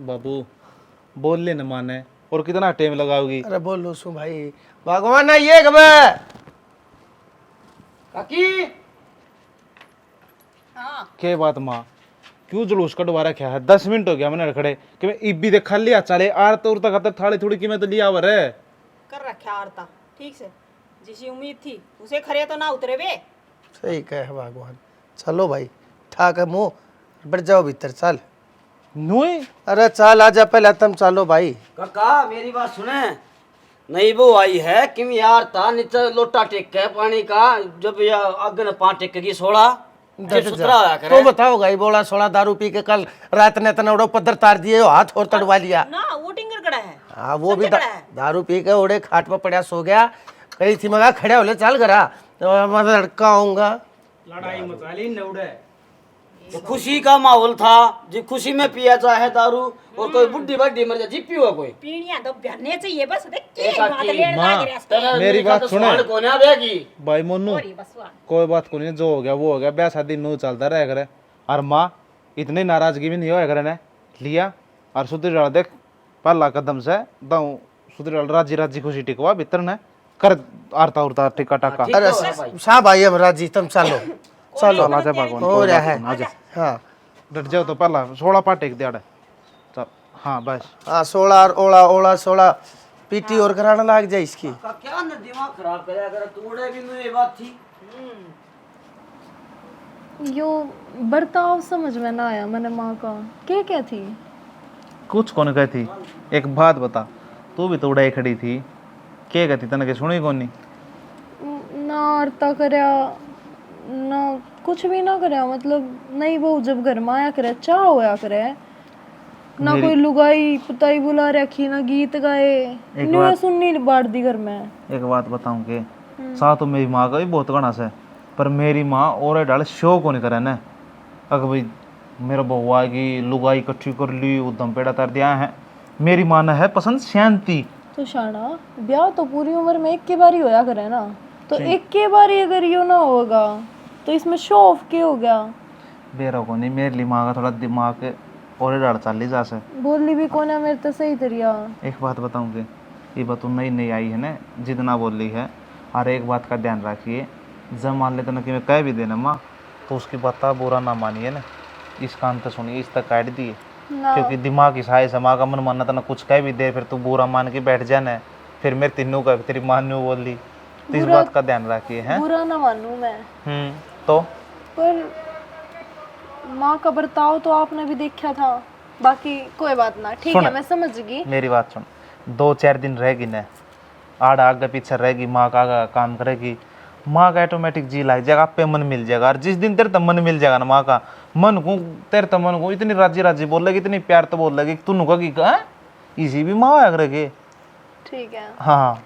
बाबू बोल ले न माने और कितना टाइम लगाओगी? अरे बोलो सु भाई भगवान ना ये कब काकी क्या बात माँ, क्यों जुलूस कटवा रखा है? 10 मिनट हो गया मैंने खड़े कि मैं इब्बी देख लिया चले आर तो उड़ता खाता थाली थोड़ी की मैं तो लिया वर है कर रखा आरता ठीक से, जिसी उम्मीद थी उसे खरे तो ना उतरे वे। सही कहे भगवान। चलो भाई ठाक है मुंह बढ़ जाओ भीतर चल। नोए अरे चल आजा पहले तुम चलो भाई। काका मेरी बात सुने, नई बहू आई है किम यार था नीचे लोटा टेक के पानी का, जब या अगन पान टेक की सोड़ा सुतरा होया करे। तो बताओ भाई बोला 16 दारू पी के कल रात ने तना उड़ो पत्थर तार दिए हो, हाथ और तड़वा लिया। ना वोटिंग कर कड़ा है। हाँ वो भी समझे कड़ा है। दारू पी के उड़े खाट पर पड़ा सो गया। कही थी मगा खड़े होले चल करा तो मैं लड़का आऊंगा। लड़ाई मचा ली नौड़े। तो खुशी का माहौल था, जी खुशी में पिया चाहे दारू और कोई बुढ़ी बड्डी मर जाए जिप्पी हुआ कोई पीड़ियां तो बहने चाहिए बस देख के एक बात आकी, लेने माँ, लग रहा है। मेरी बात सुने। कौन है बेगी भाई मोनू बस वाह। कोई बात को नहीं, जो हो गया वो हो गया, ब्याह शादी नो चलता रहे करे। और माँ इतनी नाराजगी भी नहीं होया करे ने लिया और सुधर डाल देख पहला कदम से दाऊ सुधर डाल राजी राजी खुशी टिकवा भीतर ने कर आरता उरता टिका टाका। ठीक अरे तो है भाई। सा भाई अब राजी तुम चलो चलो। चल आजा भगवान हो कोई रहा बात है। नहीं, आजा हाँ डट जाओ तो पहला 16 पाटे एक दिहाड़े चल। हाँ बस हाँ 16 और ओला ओला 16 पीटी और कराना लग जाए इसकी। काका क्या न दिमाग खराब करे, अगर तूड़े भी में ये बात थी। यो बर्ताव समझ में ना आया मैंने माँ का। क्या थी? कुछ कौन कही थी? एक बात बता, तू भी तो उड़ाई खड़ी थी, क्या कहती तने के सुनी कौन नहीं? ना आरता करया ना कुछ भी ना करया, मतलब नहीं वो जब घर में आया करे चाह होया करे ना कोई लुगाई पुताई बुला रखी ना गीत गाए न्यू सुननी बाढ़ दी घर में। एक बात बताऊं के सा तो मेरी माँ का भी बहुत गणा से, पर मेरी माँ और डाल शो को नहीं करे ना। अगर भाई मेरा बहू आएगी लुगाई इकट्ठी कर ली उदम पेड़ा तर दिया है, मेरी माँ ने है पसंद शांति। तो शाना ब्याह तो पूरी उम्र में एक के बार ही होया करे ना, तो एक के बार ही अगर यो ना होगा तो इसमें शो ऑफ के हो गया। बेरा को नहीं, मेरे लिए माँ का थोड़ा दिमाग और डाल चाली जा से बोली भी कौन है मेरे तो सही तरिया। एक बात बताऊं के ये बात नई नई आई है ना जितना बोल रही है, और एक बात का ध्यान रखिए, जब मान लेते ना कि मैं कह भी देना माँ तो उसकी बात बुरा ना मानिए ना, इस कान तो सुनिए, इस तक काट दिए क्योंकि दिमाग की साइज है। माँ का मन मानना था ना, कुछ कह भी दे फिर तू बुरा मान के बैठ जाना है, फिर मेरे तीनों का तेरी माँ ने बोल ली, तो इस बात का ध्यान रखिए हैं। बुरा ना मानूं मैं तो पर माँ का बर्ताव तो आपने भी देखा था, बाकी कोई बात ना, ठीक है मैं समझ गई। मेरी बात सुन, 2-4 दिन रहेगी ना, आड़ा आगे पीछे रहेगी, माँ का आगे काम करेगी, माँ का ऑटोमेटिक जी लग जाएगा, आप पे मन मिल जाएगा। और जिस दिन तेरे तब मन मिल जाएगा ना माँ का मन को, तेरे तब मन को इतनी राजी राजी बोल लगी, इतनी प्यार तो बोल लगी तू नुका की इसी भी माँ आया करेगी। ठीक है हाँ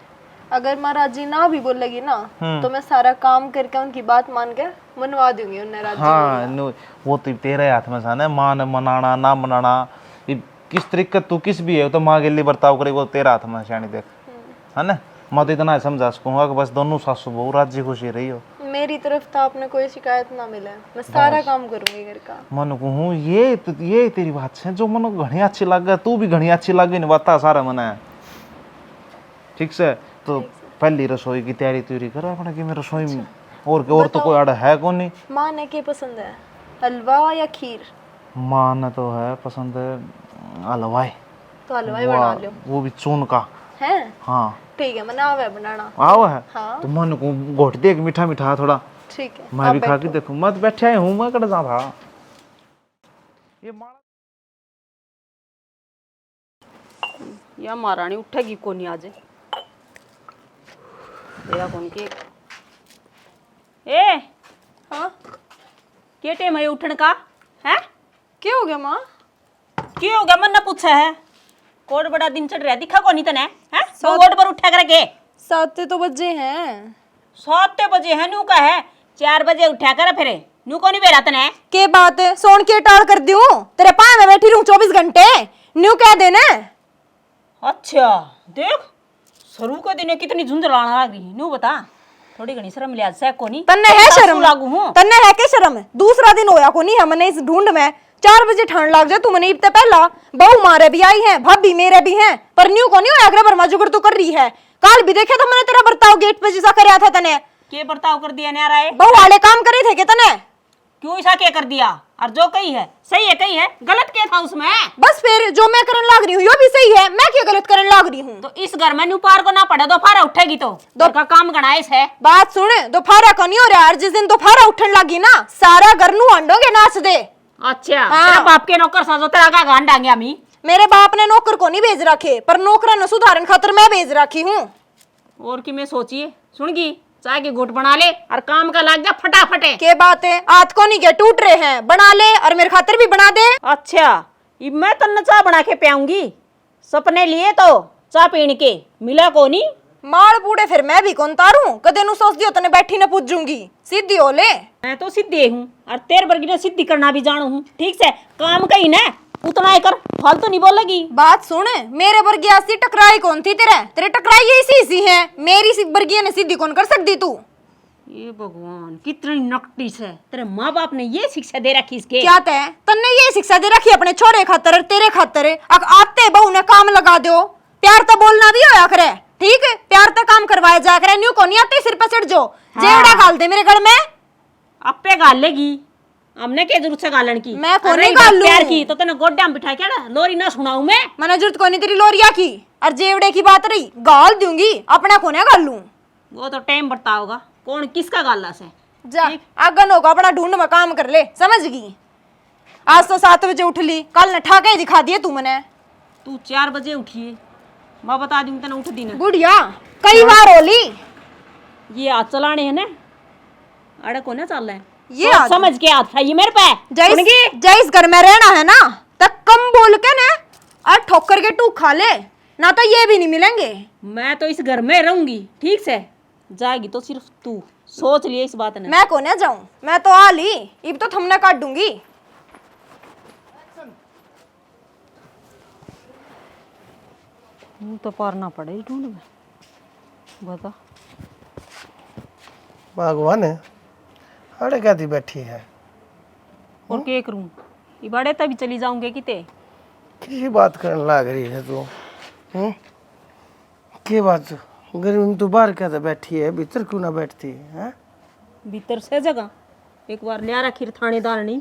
अगर माँ राजी ना भी बोलेगी ना तो मैं सारा काम करके उनकी बात मान के मनवा दूंगी उन्हें राजी। हाँ वो तो तेरे हाथ में सा ना, माँ ने मनाना ना मनाना, ये किस तरीके तू किस भी है तो माँ के लिए बर्ताव करेगी वो तेरा हाथ में शानी देख है ना। मैं तो इतना समझा सकूंगा कि बस दोनों सासू बहू राजी खुशी रही हो। मेरी तरफ तो आपने कोई शिकायत ना मिले, मैं सारा काम करूंगी घर का। मन को हूँ ये तेरी बात है जो मन घनी अच्छी लग गया, तू भी घनी अच्छी लग गई बता सारा मन ठीक से। तो पहली रसोई की तैयारी त्यूरी करो अपने की, मैं रसोई में और तो कोई आड़ा है कौन नहीं। माँ ने क्या पसंद है, हलवा या खीर? माँ ने तो है पसंद है हलवाई, तो हलवाई बना लो। वो भी चून का है हाँ ठीक है, मैंने आवे बनाना। आओ है हाँ तो मन को घोट दे मीठा मीठा थोड़ा, ठीक है मैं भी खा के देखूं। मैं तो बैठा हूँ, मैं कड़ जा था ये या महारानी उठेगी कौन नहीं आज तेरा कौन के ए हाँ के टाइम है उठने का है? क्या हो गया माँ? क्यों हो गया मन ना पूछा है? कोड बड़ा दिन चढ़ रहा दिखा कौन तने है? सो गोड पर उठा करके 7 तो बजे हैं। 7 बजे है नू का है 4 बजे उठा कर फिर नू को नहीं बेरा तने के बात है सोन के टाल कर दूं तेरे पास में बैठी रहूं 24 घंटे न्यू कह देना। अच्छा देख सरू के दिन कितनी झुंझ लाना लग रही नू बता, थोड़ी घनी शर्म लिहाज से कोनी तन्ने है शर्म लागू हूं तन्ने है के शर्म? दूसरा दिन होया कोनी है मने इस ढूंढ में 4 बजे ठंड लग जाए तू मने इतने पहला बहू मारे भी आई है भाभी मेरे भी हैं पर न्यू को नहीं होया अगर बर्मा जुगड़ तू कर रही है। काल भी देखा था मैंने तेरा बर्ताव गेट पे जैसा करया था तने। के बर्ताव कर दिया न्यारा है? बहू वाले काम करे थे के तने? क्यों ऐसा क्या कर दिया? और जो कही है सही है, कही है गलत क्या था उसमें? बस फिर जो मैं करन लाग रही हूँ यो भी सही है, मैं क्या गलत करन लाग रही हूँ? तो इस घर में नुपार को ना पड़े दोपहर उठेगी तो घर का काम गणाइस है। बात सुन, दोपहर को नहीं हो रहा यार, जिस दिन दोपहर उठन लगी ना सारा घर नु अंडोगे नाच दे। अच्छा हाँ। तेरा बाप के नौकर साजो तेरा का गांड आ गया मी। मेरे बाप ने नौकर को नहीं भेज रखे पर नौकरा न सुधारन खातर मैं भेज रखी हूँ। और कि मैं सोचिए सुनगी चाय की घुट बना ले और काम का लाग जा फटाफटे। के बात है आज को नहीं के टूट रहे हैं, बना ले और मेरे खातर भी बना दे। अच्छा ये मैं तन्ने चाय बना के पियाऊंगी, सपने लिए तो चाय पीने के मिला को नहीं। माल बूढ़े फिर मैं भी कौन तारू, कदे नु सोच दियो तने बैठी न पूजूंगी, सीधी हो ले। मैं तो सिद्धि हूँ और तेरे वर्गी ने सिद्धि करना भी जानू हूँ। ठीक से काम कही ना उतना ही कर, फालतू नहीं बोलेगी। बात सुन, मेरे वर्गिया से टकराई कौन थी तेरे टकराई यही सी है, मेरी वर्गिया ने सीधी कौन कर सकती तू? ये भगवान कितनी नकटी है, तेरे माँ बाप ने ये शिक्षा दे रखी इसके। क्या तय तन्ने ये शिक्षा दे रखी अपने छोरे खातर तेरे खातर? आते बहू ने काम लगा दो, प्यार तो बोलना भी होया करे, ठीक है प्यार तो काम करवाया जा करे, न्यू को नहीं आते सिर पे चढ़ जो। हाँ। जेवड़ा गाल दे मेरे घर में, अपे गाल लेगी, हमने क्या जरूरत है गालन की? मैं कौन अरे गाल लूं? प्यार की तो तेने गोड्डा में बिठा के ना लोरी ना सुनाऊं मैं। मैंने जरूरत को नहीं तेरी लोरिया की, और जेवड़े की बात रही गाल दूंगी, अपना कोने गाल लूं। वो तो टाइम बढ़ता होगा कौन किसका गाला से। जा आगन होगा अपना ढूंढ में काम कर ले, समझ गई? आज तो 7 बजे उठ ली, कल न ठाके दिखा दिए तू मने। तू 4 बजे उठिए, मैं बता दूंगी तेने उठ दी ना। गुड़िया कई बार होली ये हाथ चलाने है ना, अड़े को ना चल रहा है ये सोच हाथ- समझ के हाथ खाइए मेरे पे। जैस घर में रहना है ना तब कम बोल के ना और ठोकर के टू खा ले, ना तो ये भी नहीं मिलेंगे। मैं तो इस घर में रहूंगी, ठीक से जाएगी तो सिर्फ तू, सोच लिए इस बात ने। मैं को ना जाऊं, मैं तो आ ली, इब तो थमने काट दूंगी। तो पारना पड़े ढूंढ में, बता। भगवान है अरे क्या थी बैठी है, और क्या करूं, ये बड़े तभी चली जाऊंगे किते। किसी बात करने लग रही है तू? की बात गर्मी में तू बाहर क्या था बैठी है, भीतर क्यों ना बैठती है? भीतर से जगह एक बार लिया रखी थानेदार नहीं,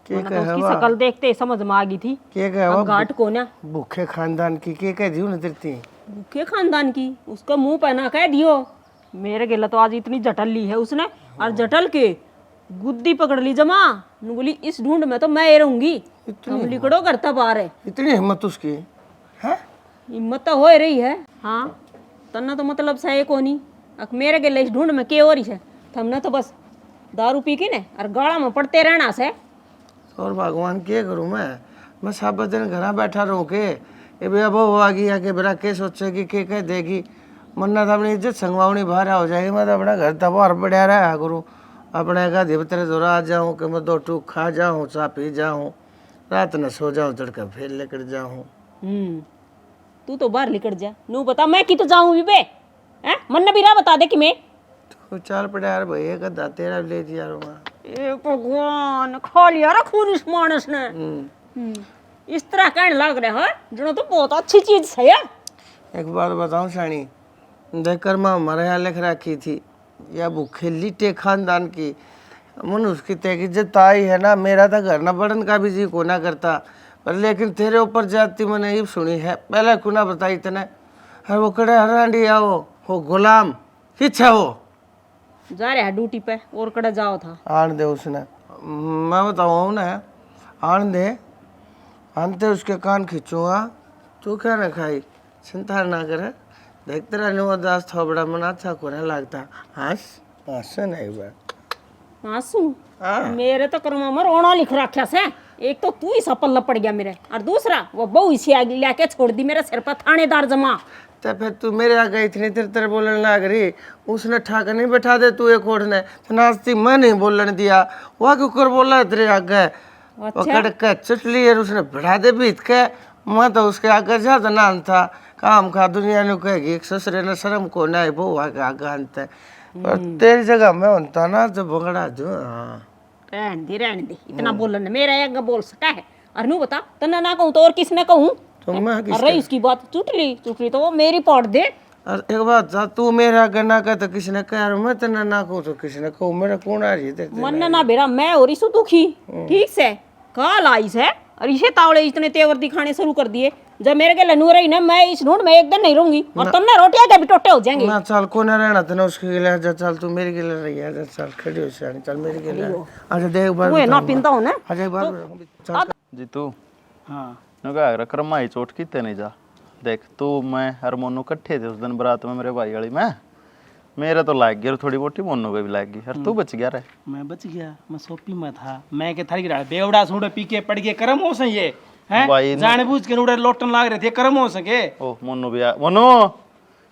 के वरना तो कहे उसकी वा? शकल देखते ही समझ में आ गई थी। के कहे अब वा? घाट को ना भूखे खानदान की के कह दी न तेरती? भूखे खानदान की, उसका मुंह पहना कह दियो। मेरे गेला तो आज इतनी जटल ली है उसने, और जटल के गुद्दी पकड़ ली जमा, नु बोली इस ढूंढ में तो मैं ये रहूंगी, हम लिकड़ो करता बाहर है। इतनी हिम्मत उसकी है? हिम्मत तो हो रही है। हाँ तन्ना तो मतलब सही को नहीं, अक मेरे गेले इस ढूंढ में के हो रही है, हमने तो बस दारू पी के ने और गाड़ा में पड़ते रहना से। और भगवान क्या करूँ मैं सब दिन घर बैठा रहूँ के ये भैया वो आ गई आके बेरा के सोचेगी के कह देगी, मन्ना तो अपनी इज्जत संगवावनी बाहर हो जाएगी। मैं तो अपना घर तबार बढ़िया रहा करूँ, अपने का धीरे जोरा आ जाऊँ कि मैं 2 टूक खा जाऊँ, चा पी जाऊँ, रात न सो जाऊँ, तड़का फिर लेकर जाऊँ। तू तो बाहर निकल जा, नू बता मैं की तो जाऊं भी बे, हैं मन भी रहा बता दे कि मैं तो चाल पड़ा यार भैया गद्दा तेरा ले दिया ए भगवान खा लिया रे खून इस मानस ने। इस तरह कहने लग रहा है जो तो बहुत अच्छी चीज है यार। एक बात बताऊं शानी, देखकर माँ हमारे यहाँ लिख रखी थी या भूखे लिटे खानदान की, मन उसकी तय इज्जत आई है ना, मेरा तो घर न बढ़न का भी जी को ना करता, पर लेकिन तेरे ऊपर जाती मैंने ये सुनी है, पहले क्यों ना बताई तने? हर वो कड़े हरांडी आओ हो गुलाम किच्छा हो जा रहा है ड्यूटी पे और कड़ा जाओ था। आन दे उसने, मैं बताऊँ ना आन दे, आनते उसके कान खींचूंगा, तू क्या ना खाई चिंता ना करे, देखते रहने वो दास था बड़ा मना अच्छा कोने लगता, हंस नहीं बा आंसू मेरे तो कर्मा में रोना लिख रखा से, एक तो तू ही सपल पड़ गया मेरे, और दूसरा वो बहू इसी आगे लेके छोड़ दी मेरे सिर पर थानेदार जमा। तो फिर तू मेरे आगे इतनी तेरे बोलने लग रही, उसने ठाकर नहीं बैठा दे तू एक ओढ़ने, तो नाचती मैं नहीं बोलने दिया, वह क्यों कर बोला तेरे आगे पकड़ के चुटली है, उसने बढ़ा दे बीत के, मैं तो उसके आगे ज्यादा नाम था, काम खा दुनिया ने कहेगी एक ससुरे ने शर्म को नहीं बहुआ के आगे अंत है, पर तेरी जगह मैं होता ना तो बगड़ा दू। हाँ रहन दे इतना बोलन मेरा एक बोल सका है। और नू बता तन्ना ना कहूं तो और किसने कहूं? तो मैं किस अरे इसकी बात चुटली तो वो मेरी पॉट दे। और एक बात था, तू मेरा गन्ना का तो किसने कह रहा मैं तेना ना कहूँ तो किसने कहूँ, मेरा कौन आ रही है मन ना बेरा मैं और इसु दुखी ठीक से काल आई से और इसे तावड़े इतने तेवर दिखाने शुरू कर दिए। जब मेरे के लनू रही ना मैं इस ढूंढ में एक दिन नहीं रहूंगी और तुमने रोटियां के भी टोटे हो जाएंगे। ना चल को ना रहना था ना उसके लिए, आजा चल तू मेरे के लिए रही है, आजा चल खड़ी हो शानी, चल मेरे के लिए आजा देख एक बार तू ना पिंता हो ना आजा एक बार चल जीतू हाँ नु कहा रहा कर्मा ही चोट कितने नहीं जा। देख तू मैं हर मोनू इकट्ठे थे उस दिन बारात में मेरे भाई वाली में, मेरा तो लाग गया और थोड़ी मोटी मोनू को भी लाग गई। और तू बच गया रे। मैं बच गया, मैं सोपी में था, मैं के थारी गिरा बेवड़ा सूड़े पी के पड़ गए कर्म हो सही ये भाई हैं जानबूझ के उड़े लोटन लाग रहे थे कर्म हो सके। ओ मोनू भी आ मोनू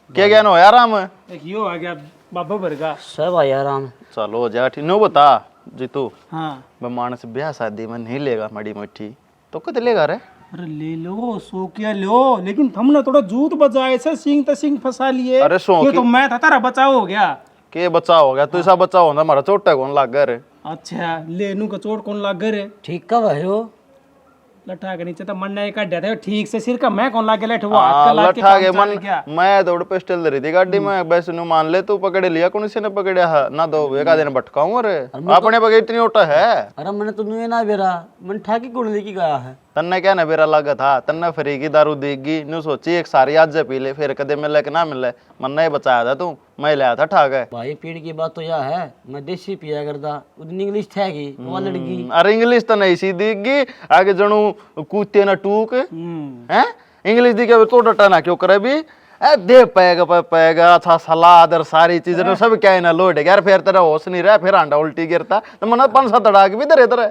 क्या ज्ञान हो यार आराम है। एक यो आ गया बाबा भरगा सब भाई आराम। चलो हो जा ठीक। नो बता जीतू हाँ मैं मानस ब्याह शादी में नहीं लेगा मड़ी मोटी तो कद लेगा रे। अरे ले लो सोकिया लो, लेकिन हमने थोड़ा जूत बजाए से सिंग त सिंग फंसा लिए। अरे ये तो मैं था तारा बचाव हो गया। के बच्चा हो गया तू ऐसा बच्चा होना हमारा चोटा कौन लाग गया रे। अच्छा ले नू का चोट कौन लाग रे ठीक कब है हो? लठा के नीचे तो मन नहीं काट थे ठीक से सिर का मैं कौन लागे लठ वो हाथ का हाँ, लाग के लठा के काम मन चल गया। मैं दौड़ पिस्टल धरी थी गाड़ी में वैसे नु मान ले तू पकड़े लिया कौन से ने पकड़या है ना दो एक आधे ने भटकाऊं रे अपने पकड़ इतनी ओटा है। अरे मैंने तो नुए ना बेरा मन ठाकी कौन लेके गया है? तन्ने क्या नबेरा लगा था तन्ने फ्री की दारू देगी न्यू सोची एक सारी आज से पी ले फिर कदे मिले कि ना मिले मन नहीं बचाया था तू मैं लाया था ठा गए। भाई पीड़ की बात तो यह है मैं देसी पिया करता उतनी इंग्लिश था कि वो लड़की अरे इंग्लिश तो नहीं सी देगी आगे जनू कूदते ना टूक हैं इंग्लिश दी के तो डटा ना क्यों करे भी ए दे पैगा अच्छा सलाद और सारी चीजें सब क्या है ना लोड है यार फिर तेरा होश नहीं रहा फिर अंडा उल्टी गिरता तो मन 5-7 दड़ाक भी दरे तेरे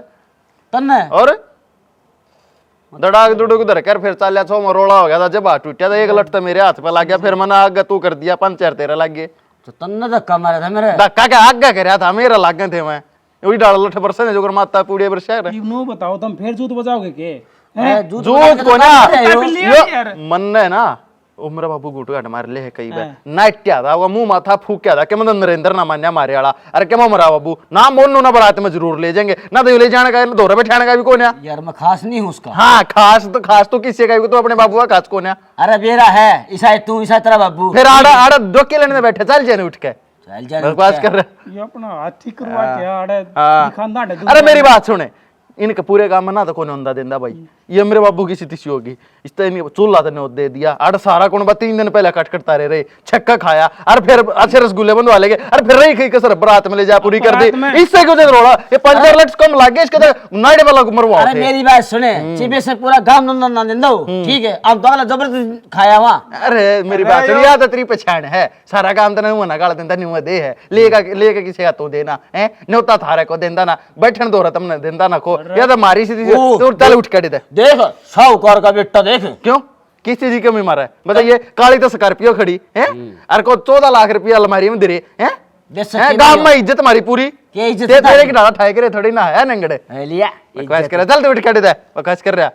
तन्ने और दड़ाक दुड़ुक दर कर फिर चालिया छो में रोड़ा हो गया था जब हाथ टूटा था एक लट तो मेरे हाथ पे लग गया फिर मैंने आगे तू कर दिया 5-4 तेरा लग गए तो तन्ने धक्का मारा था मेरे। धक्का क्या आगे कर था मेरा लग गए थे मैं वही डाल लठ बरसे जो कर माता पूड़ी बरसा ये नो बताओ तुम फिर जूत बजाओगे के जूत को ना यार मन है ना ओ मेरा बाबू गुटू हट मार ले है कई बार नाइट क्या था वो मुंह माथा फूक क्या था कि मतलब नरेंद्र ना मान्या मारे वाला अरे क्या मरा बाबू ना मोनू ना बारात में जरूर ले जाएंगे ना तो ले जाने का दौरा बैठाने का भी कौन है यार मैं खास नहीं हूँ उसका। हाँ खास तो किसी का भी तो अपने बाबू का खास कौन है। अरे बेरा है ईसा तू ईसा तेरा बाबू फिर आड़ा दो के लेने बैठे चल जाने उठ के चल चल बकवास कर रहे। ये अपना हाथ ठीक करवा के आड़े हाँ। दिखांदा है अरे मेरी बात सुने इनके पूरे काम में ना तो कौन होंदा देंदा भाई ये मेरे बाबू की स्थिति होगी इस तरह इनके चूल्हा तो दे दिया अड़ सारा कौन 3 दिन पहले कट करता रहे छक्का खाया और फिर अच्छे रसगुल्ले बनवा लेंगे अरे फिर रही कहीं कसर बरात में ले जा पूरी कर दी इससे क्यों दे रोड़ा ये 5 लट्स कम लागे इसके तो नाइट वाला को मरवा अरे मेरी बात सुने चिबे से पूरा गांव ना देंदा ठीक है अब तो जबरदस्ती खाया वहां। अरे मेरी बात सुन याद तेरी पहचान है सारा काम तो नहीं ना गाल देंदा नहीं दे है लेके किसी का तो देना है न्योता थारे को देंदा ना बैठन दो रहा तुमने देंदा ना को या तो मारी सी तो चल उठ कर दे देख साहूकार का बेटा देख क्यों किस चीज की कमी मारा है बताइए काली तो स्कॉर्पियो खड़ी है और को 14 लाख रुपया अलमारी में दे है गांव में इज्जत हमारी पूरी क्या इज्जत तेरे की डाला ठाए करे थोड़ी ना है नंगड़े लिया बकवास कर चल तो उठ कर दे बकवास कर रहा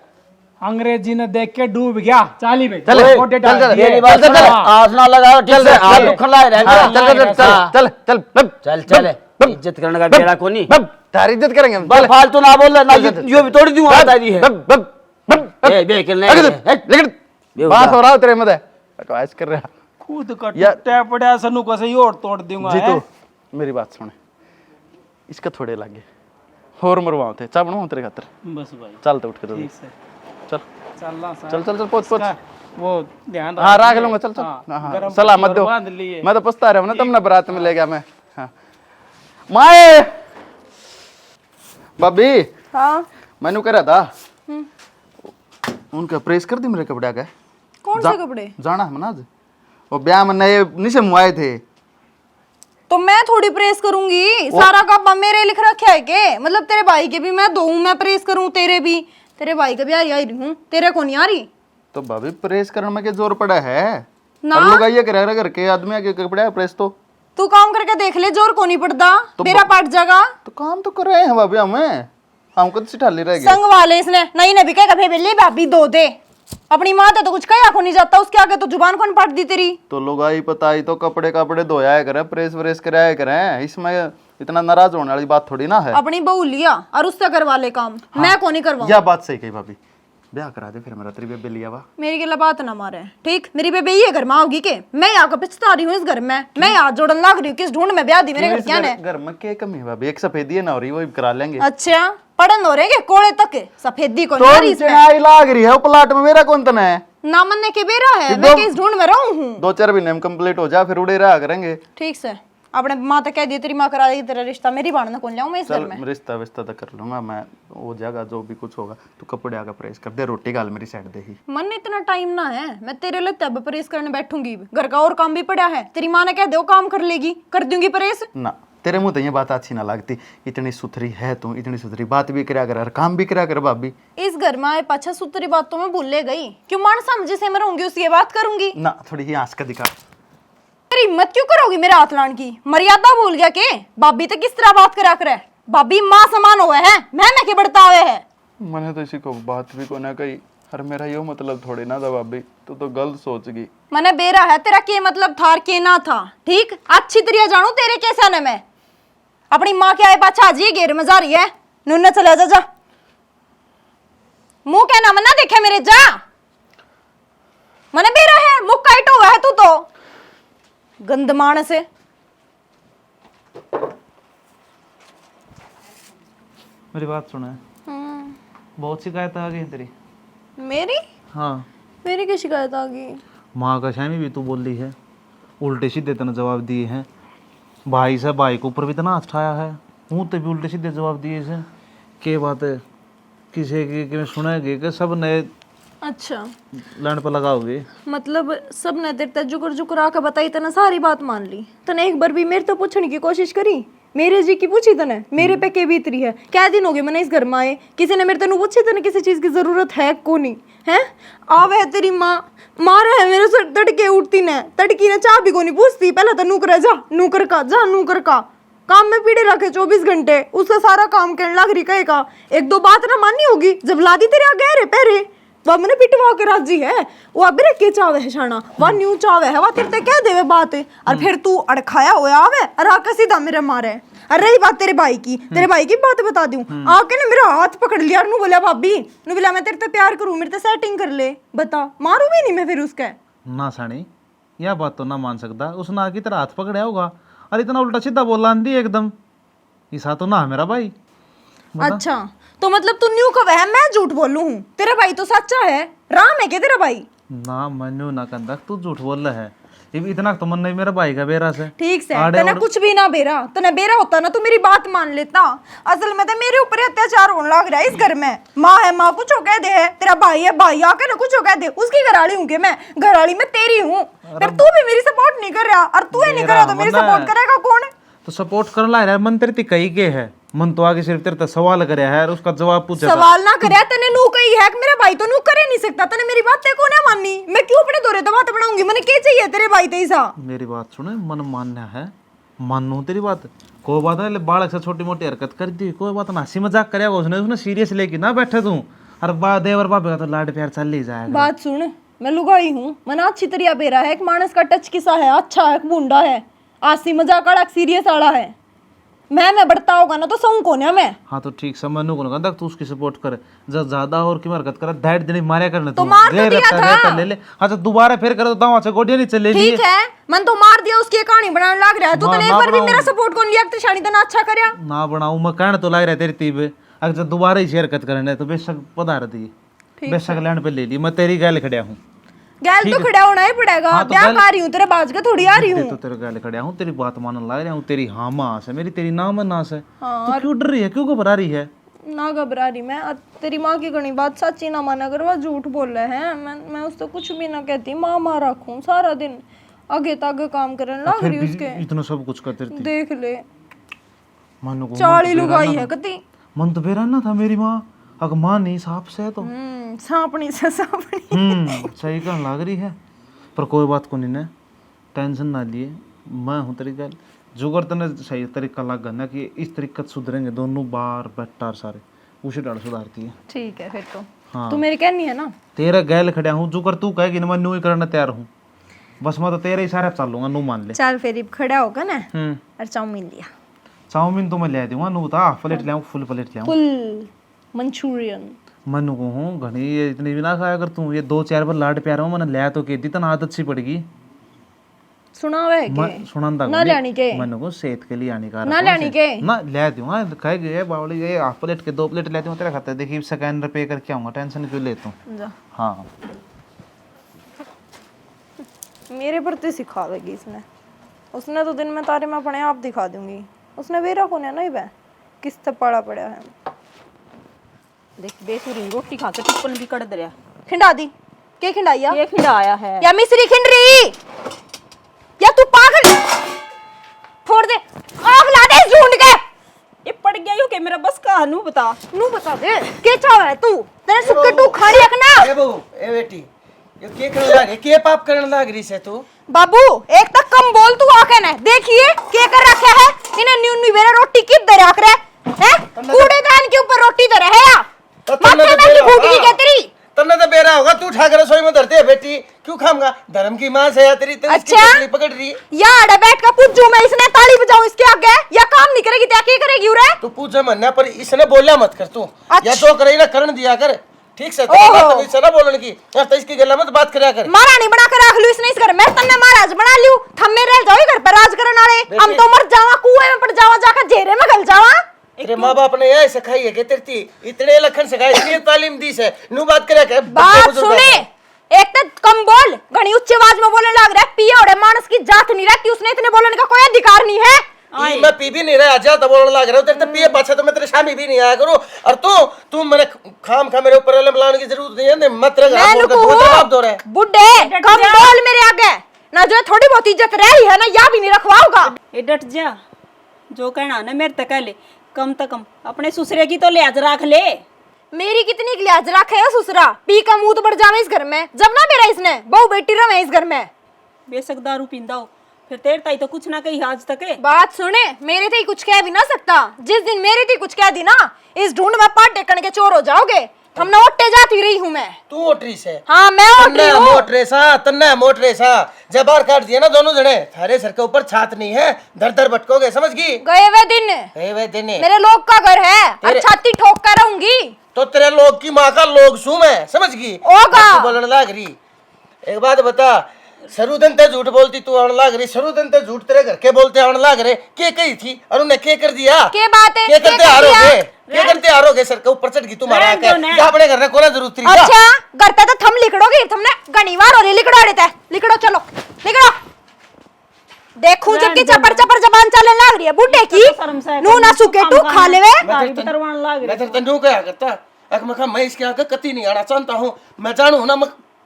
अंग्रेजी ने देख के डूब गया चाली भाई चल छोटे चल चल मेरी बात सुन आसना लगाओ ठीक से हाथ दुखन लाए चल चल चल चल चल इज्जत करने का बेड़ा कोनी तारी इज्जत करेंगे बस फालतू ना बोल ना यो भी तोड़ी दूंगा बता दी है ए बेकल नहीं लेकिन बात हो रहा तेरे मत बकवास कर रहा खुद का टूटा पड़ा सनु को से और तोड़ दूंगा जीतू मेरी बात सुन इसका थोड़े लागे और मरवाओ थे चा बनाओ तेरे खातर बस भाई चल तो उठ के ठीक से चल चलना चल चल चल पोच पोच वो ध्यान हाँ राख लूंगा चल चल हाँ सलामत दो बांध लिए मैं तो पछता रहा हूँ ना तुमने बारात में ले गया मैं हाँ माए भाभी हाँ मैंने कह रहा था उनका प्रेस कर दी मेरे कपड़े का कौन से कपड़े? जाना है ना आज वो ब्याह में नए नीचे मुआए थे तो मैं थोड़ी प्रेस करूंगी सारा कप मेरे लिख रखा है के मतलब तेरे भाई के भी मैं दूं मैं प्रेस करूं तेरे भी तेरे भाई के भी आ रही हूं तेरे को नहीं आ रही तो भाभी प्रेस करने में क्या जोर पड़ा है ना। और लोग आइए कर घर के आदमी के कपड़े प्रेस तो तू काम करके देख ले जोर को नहीं पड़ता मेरा पट जाएगा तो काम तो कर रहे हैं भाभी हमें हमको तो सिठाली रह गई संग वाले इसने नहीं ने भी कहेगा भेबेले भाभी दो दे अपनी माँ तो कुछ कहा को नहीं जाता उसके आगे तो जुबान कौन पट दी तेरी तो लोग आई पता आई तो कपड़े कपड़े धोया करे प्रेस व्रेस कराया करे इसमें इतना नाराज होने वाली बात थोड़ी ना है। अपनी बहू लिया और उससे करवा ले काम, मैं को नहीं करवाऊं। यह बात सही कही भाभी, ब्याह करा दे फिर मेरा, तेरी बेबे लिया वा। मेरी गला बात ना मारे, ठीक? मेरी बेबे ये घर में आओगी के मैं यहाँ का पछता रही हूँ इस घर में, मैं यहाँ जोड़न लाग रही हूँ किस ढूंढ में ब्याह दी मेरे घर क्या है। घर में क्या कमी है भाभी, एक सफेदी है ना हो रही, वो करा लेंगे। अच्छा पढ़न हो रहे के कोड़े तक सफेदी को तो नहीं इसमें आई लाग रही है, वो प्लाट में मेरा कौन तना है, ना मनने के बेरा है, मैं किस ढूंढ में रहूं हूँ। 2-4 महीने में कंप्लीट हो जा, फिर उड़े रहा करेंगे। ठीक से अपने माँ तक कह दिए तेरी माँ करा देगी तेरा रिश्ता, मेरी बाण ना कौन जाऊँ मैं इस घर चल में। रिश्ता विश्ता तो कर लूंगा मैं, हो जाएगा जो भी कुछ होगा। तू कपड़े आकर प्रेस कर दे, रोटी गाल मेरी साइड दे ही। मन इतना टाइम ना है, मैं तेरे लिए तब प्रेस करने बैठूंगी, घर का और काम भी पड़ा है, तेरी माँ ने कह दो काम कर लेगी, कर दूंगी प्रेस। ना तेरे मुंह तो ये बात अच्छी ना लगती, इतनी सुथरी है तू, इतनी सुथरी बात भी करा कर और काम भी करा कर भाभी। इस घर में आए पाछा सुतरी बात तो मैं भूल गई, क्यों मान समझे से मैं रहूंगी उसकी बात करूंगी ना थोड़ी ही आंस का दिखा। तेरी हिम्मत क्यों करोगी मेरा हाथ लाने की, मर्यादा भूल गया के? भाभी तो किस तरह बात करा करे, भाभी माँ समान हुए है, मैं के बढ़ता हुए है। मैंने तो इसी को बात भी को ना कही, और मेरा यो मतलब थोड़ी ना था भाभी, तू तो गलत सोच गई। मैंने बेरा है तेरा के मतलब थार के ना था, ठीक? अच्छी तरह जानू तेरे कैसा न मैं, अपनी माँ के आए पाछा आज ये घेर में जा रही है, नून चला जा, जा मुंह कहना मना देखे मेरे, जा मैंने बेरा है, मुख काइट हुआ है तू तो गंदमान से। मेरी बात सुना, बहुत शिकायत आ गई तेरी। मेरी हाँ, मेरी क्या शिकायत आ गई? माँ का शामी भी तू बोल रही है, उल्टे सीधे तेने जवाब दिए हैं, भाई से भाई के ऊपर भी इतना हाथ उठाया है, मुँह तो भी उल्टे सीधे जवाब दिए से। के बात है किसी की सुनेगी कि सब नए अच्छा लैंड पर लगाओगे। मतलब सब ने तेरे तक जुकर जुकर आकर बताई, तने सारी बात मान ली, तने एक बार भी मेरे तो पूछने की कोशिश करी, मेरे जी की पूछी तने, मेरे पे के बीतरी है? क्या दिन हो गए मैंने इस घर में आए, किसी ने मेरे तेन पूछी तने किसी चीज की जरूरत है को नहीं है? आवे है तेरी माँ, मारे है मेरे सर तड़के उठती ने, तड़की ने चाह भी को नहीं पूछती, पहले तो नूकर जा, नूकर का जा, नूकर का काम में पीड़े रखे 24 घंटे, उसका सारा काम कहने लग रही कहे का, 1-2 बात ना माननी होगी, जब लादी तेरे आ गहरे पहरे वह मैंने पिटवा के राजी है, वो अब के चावे है शाना, वह न्यू चावे है, वह तेरे कह देवे बात, और फिर तू अड़खाया होया आवे और आके सीधा मेरे मारे। और रही बात तेरे भाई की, तेरे भाई की बात बता दूं, आके ने मेरा हाथ पकड़ लिया, नु बोला भाभी, नु बोला मैं तेरे से प्यार करूं, मेरे से सेटिंग कर ले, बता मारू भी नहीं मैं फिर उसके। ना सानी, यह बात तो ना मान सकता, उसने आके तेरा हाथ पकड़ा होगा और इतना उल्टा सीधा बोला आंधी एकदम, ऐसा तो ना है मेरा भाई। अच्छा तो मतलब तू न्यू कब है, मैं झूठ बोलूं हूँ, तेरा भाई तो सच्चा है, राम है क्या तेरा भाई? ना मनु ना कंदक, तू झूठ बोल रहा है, इतना तो मन नहीं मेरा भाई का बेरा से। ठीक से तने कुछ भी ना बेरा, तने बेरा होता ना तो मेरी बात मान लेता, असल में तो मेरे ऊपर अत्याचार होने लग रहा है इस घर में, माँ है माँ कुछ कह दे है, तेरा भाई है भाई आके ना कुछ कह दे, उसकी घरवाली हूँ मैं, घरवाली में तेरी हूँ, फिर तू भी मेरी सपोर्ट नहीं कर रहा, और तू ही नहीं कर रहा तो मेरी सपोर्ट करेगा कौन? तो सपोर्ट कर ला रहा है, मन तेरे कही के है, मन तो आगे सिर्फ तेरे तक सवाल करे है और उसका जवाब पूछे। सवाल ना करे तने नू कही है, मेरा भाई तो नू करे नहीं सकता, तने मेरी बात ते को ना माननी, मैं क्यों अपने दोरे तो बात बनाऊंगी, मैंने क्या चाहिए तेरे भाई ते सा? मेरी बात सुने, मन मानना है, मानू तेरी बात, कोई बात है बालक से छोटी मोटी हरकत कर दी, कोई बात ना, हंसी मजाक करेगा उसने सीरियस लेके ना बैठे तू, और देवर बाबे का तो लाड प्यार चल ही जाएगा। बात सुन, मैं लुगाई हूँ, मैंने अच्छी तरह बेरा है, एक मानस का टच किसा है, अच्छा है, बूंदा है, आसी मजाक वाला सीरियस वाला है, मैं बढ़ता होगा ना तो सौ को ना मैं। हाँ तो ठीक समझ को ना तू उसकी सपोर्ट करे, जब ज्यादा और की हरकत करे दैट देने मारे करने तो मार तो दिया था, ले ले, अच्छा दोबारा फिर करे तो दांव से गोडियां नहीं चलेगी। ठीक है मन तो मार दिया, उसकी कहानी बनाने लग रहा है, तू तने एक बार भी मेरा सपोर्ट कौन लिया, शानी तना अच्छा करया ना बनाऊं मैं, कहने तो लग रहा है तेरी तीबे, अगर जब दोबारा ही हरकत करने तो बेशक पधार दी, बेशक लैंड पे ले ली, मैं तेरी गैल खड़िया हूँ, गैल तो खड़ा होना ही पड़ेगा, क्या कर रही हूँ तेरे बाज का थोड़ी आ रही हूँ, तो तेरे गैल खड़िया हूँ, तेरी बात मानने लग रहा हूँ, तेरी हाँ माँ से मेरी तेरी नाम है ना से, तू क्यों डर रही है, क्यों घबरा रही है? ना घबरा रही मैं, तेरी माँ की घनी बात सच्ची ना माना कर, वह झूठ बोल रहे हैं, मैं उससे कुछ भी ना कहती, माँ रखूं सारा दिन आगे तक काम करने लग रही उसके, इतना सब कुछ करते रहती, देख ले मन को 40 लुगाई है कती, मन तो बेरा ना था मेरी माँ, अगर माँ नहीं सांप से तो सांपनी से सांपनी, सही कहने लग रही है, पर कोई बात को नहीं ना, टेंशन ना लिए, मैं हूँ तेरी गल, जुगर तने सही तरीका लग गया ना कि इस तरीके से सुधरेंगे दोनों बार बेटार सारे, उसे डर सुधारती है। ठीक है फिर तो हाँ तू मेरी कहनी है ना, तेरा गैल खड़ा हूँ, जुगर तू कहेगी ना मैं न्यू ही करना तैयार हूँ, बस मैं तो तेरे इशारे पे चलूंगा, नू मान ले। चल फिर खड़ा होगा ना हम्म, और चाउमीन लिया, चाउमीन तो मैं ले दूंगा नु बता प्लेट ले आऊं फुल प्लेट ले आऊं फुल मंचूरियन। मनु को हूँ घनी ये इतनी भी ना खाया कर तू ये 2-4 बार लाड प्यार में मैंने ले तो के दी तना आदत सी पड़ेगी सुनावे के सुनंदा ना लेनी के मनु को सेहत के लिए हानिकारक ना कौन लेनी से? के ना ले दूंगा खाए गए बावली ये हाफ प्लेट के 2 प्लेट लेते हूँ तेरा खाता है देखिए स्कैनर पे करके आऊंगा टेंशन क्यों लेता हूँ जा हाँ मेरे प्रति सिखावेगी इसने। उसने तो दिन में तारे मैं अपने आप दिखा दूंगी। उसने वेरा को नहीं वह किस से पड़ा पड़ा है। देख बेसुरी रोटी खा के टिप्पण भी कर दरिया खिंडा दी के खिंडाइया ये खिंडा आया है या मिसरी खिंड रही या तू पागल फोड़ दे आग ला दे इस ढूंढ के। ये पड़ गया यो के मेरा बस का नू बता दे के चाव है तू तेरे सुक्के तू खाड़ी रखना। ए बहू ए बेटी ये के करने लाग के पाप करने लाग रही से तू। बाबू एक तक कम बोल तू आके ना देखिए के कर रखा है इन्हें न्यू न्यू मेरा रोटी किप दे रख रहा है कूड़ेदान के ऊपर रोटी दे रहा है या माथे में की फूट गई क्या तेरी। तन्ने तो बेरा होगा तू उठा कर रसोई में धरते है बेटी क्यों खाऊंगा धर्म की मां से या तेरी तेरी अच्छा पकड़ रही या अड़े बैठ कर पूछूं मैं इसने ताली बजाऊं इसके आगे या काम नहीं करेगी क्या करेगी उरे तू पूछे मन्ना पर इसने बोलिया मत कर तू या जो करे ना करण दिया कर ठीक से ना बोलने की यार तो इसकी गल्ला मत बात करया कर। महारानी बना कर रख लू इसने इस घर में तन्ने महाराज बना लियो थम्मे रह जाओ घर पर राज करने वाले हम तो मर जावा कुएं में पड़ जावा जाकर जेरे में गल जावा। तेरे माँ बाप ने यह सिखाई है कि तेरी इतने लखन सिखाए इतनी तालीम दी से नू बात करे के बात सुने एक तो कम बोल घनी उच्च आवाज में बोलने लग रहा है पिया ओड़े मानस की जात नहीं रहती उसने इतने बोलने का कोई अधिकार नहीं है। मैं पी भी नहीं रहा जा तो बोलने लग रहा हूँ तेरे तो पिए पाछा तो मैं तेरे शामी भी नहीं आया करूँ और तू मैंने खाम खा मेरे ऊपर अलम लाने की जरूरत नहीं है मत जवाब दो रहे बुड्ढे कम बोल मेरे आगे ना जो थोड़ी बहुत इज्जत रही है ना या भी नहीं रखवाऊंगा। ए डट जा जो कहना ना मेरे तक ले कम से कम अपने ससुरे की तो लिहाज रख ले। मेरी कितनी लिहाज रखे है ससुरा पी का मुंह तो बढ़ जावे इस घर में जब ना मेरा इसने बहु बेटी रहे इस घर में बेशक दारू पींदा हो फिर तेरे ताई तो कुछ ना कही आज तक है। बात सुने मेरे थे कुछ कह भी ना सकता जिस दिन मेरे थी कुछ कह दी ना इस ढूंढ में पाट टेकन के चोर हो जाओगे हम ना ओटे जाती रही हूँ मैं। तू ओटरी से हाँ मैं ओटरी हूँ तन्ना मोटरे सा जब बार काट दिया ना दोनों जने थारे सर के ऊपर छात नहीं है दर दर भटकोगे समझ गई गए वे दिन मेरे लोग का घर है और छाती ठोक कर रहूंगी तो तेरे लोग की माँ का लोग सू मैं समझ गई बोलने लाग रही। एक बात बता सरुदन ते झूठ बोलती तू आने लाग रही सरुदन ते झूठ तेरे घर के बोलते आने लाग रहे के कही थी और उन्हें के कर दिया के बात है के करते हारोगे सर के ऊपर चढ़ गई तुम्हारा क्या अपने घर में कोना जरूरत थी। अच्छा घर पे तो थम लिखड़ोगे तुमने गणीवार हो रही लिखड़ो देता है लिखड़ो चलो लिखड़ो देखूं जब की चपर चपर जबान चलने लाग रही है बुड्ढे की नू ना सुके तू खा लेवे मैं तेरे तन्नू क्या करता मैं इसके आगे कति नहीं आना चाहता हूँ मैं जानू ना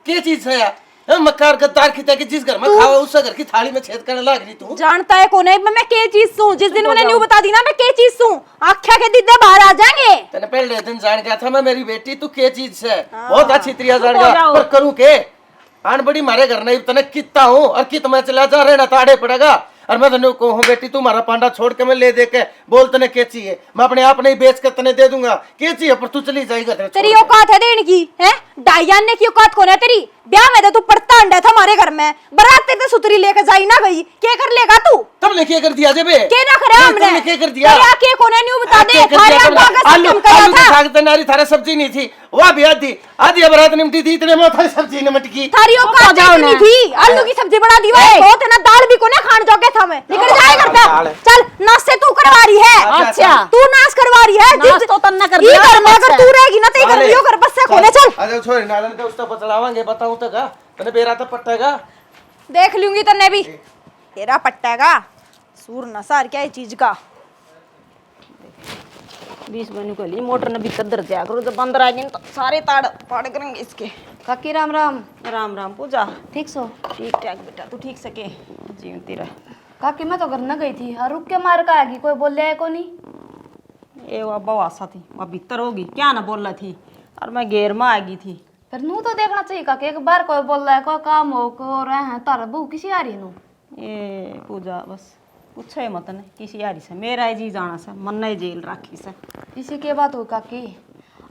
क्या चीज है मक्कार का तार खींचा कि जिस घर में खावा उस घर की थाली में छेद करने लग रही तू जानता है कौन है मैं के चीज सू जिस दिन उन्हें न्यू बता दी ना मैं के चीज सू आख्या के दीदे बाहर आ जाएंगे। तने पहले दिन जान गया था मैं मेरी बेटी तू के चीज से बहुत अच्छी तरीका जान गया पर करूं के आन बड़ी मारे घर नहीं तने कितना हूं और कित मैं चला जा रहे ना ताड़े पड़ेगा और मैं तने को हूं बेटी तू मारा पांडा छोड़ के मैं ले दे के बोल तने के चाहिए मैं अपने आप नहीं बेच कर तने दे दूंगा के चाहिए पर तू चली जाएगा तेरी औकात है देने की है डायन ने की औकात कौन है तेरी ब्याह में तू पड़ता अंडा था हमारे घर में बारात तेरे सुतरी लेकर जाई ना गई के कर लेगा तू तब लेके कर दिया जेबे के ना करे हमने के कर दिया तेरा के कौन है न्यू बता दे थारे अब्बा का आलू सब करा था साग तनारी थारे सब्जी नहीं थी वह भी आधी बारात निमटी थी इतने में थारी सब्जी निमट की थारी औकात नहीं थी आलू की सब्जी बना दी भाई बहुत है ना दाल भी कोने खान जोगे था मैं निकल जाए घर पे चल नाश से तू करवा रही है अच्छा तू नाश करवा रही है नाश तो तन्ना कर दिया घर में अगर तू रहेगी ना तो घर में घर बस से कोने चल अरे छोरी नालन के उसका बचलावांगे बताऊं तो का तने बेरा तो पट्टेगा देख लूंगी तन्ने भी तेरा पट्टेगा सूर नसार क्या है चीज का 20 बनी को ली मोटर ने भीतर दर जाया करो जब बंदर आ गए तो सारे ताड़ पाड़ करेंगे इसके। काकी राम राम। राम राम पूजा ठीक सो? ठीक ठाक बेटा तू ठीक सके जीवन तेरा। काकी मैं तो घर न गई थी और रुक के मार का आगी कोई बोल है को नहीं ए वो बवासा थी वो भीतर होगी क्या ना बोल रही थी और मैं घेर में आ गई थी फिर नू तो देखना चाहिए काकी एक बार कोई बोल रहा है कोई काम हो को रहे हैं तारा बहू किसी आ रही नू ए पूजा बस पूछो ही मत ने किसी यारी से मेरा जी जाना से मन नहीं जेल राखी से इसी के बात हो काकी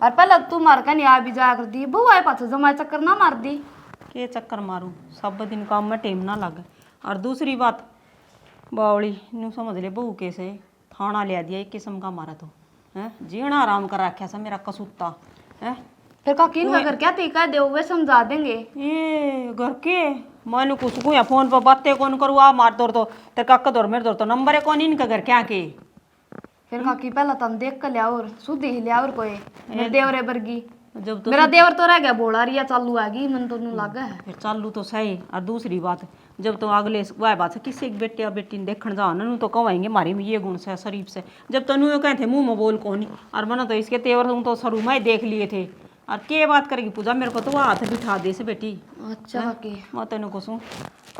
और पहले तू मार के नहीं आ भी जा कर दी बहू आए पाछो जमा चक्कर ना मार दी के चक्कर मारूं सब दिन काम में टेम ना लगे और दूसरी बात बावली न्यू समझ ले बहू कैसे थाना ले दिया एक किस्म का मारा तो है जीना आराम कर रखा सा मेरा कसूता है। फिर काकी इनका घर क्या तरीका दे वे समझा देंगे। ये घर के मैंने कुछ को या फोन पर बातें कौन करूँ आ मार दौड़ तो तेरे काका दौड़ मेरे दौड़ तो नंबर है कौन इनका घर क्या के। फिर काकी पहला तुम देख कर लिया और सुधी ही लिया और कोई मेरे देवरे बरगी जब तो मेरा देवर तो रह गया बोला रिया चालू आगी मन तो नहीं लगा है। फिर चालू तो सही और दूसरी बात जब तो अगले वह बात है किसी एक बेटे और बेटी ने देखने जाओ ना तो कहेंगे मारे में ये गुण से शरीफ से जब तनु तो कहे थे मुंह में बोल कौन और मना तो इसके तेवर तो शुरू में देख लिए थे और के बात करेगी पूजा मेरे को तो वो हाथ बिठा दे से बेटी। अच्छा काकी मैं तेन को सू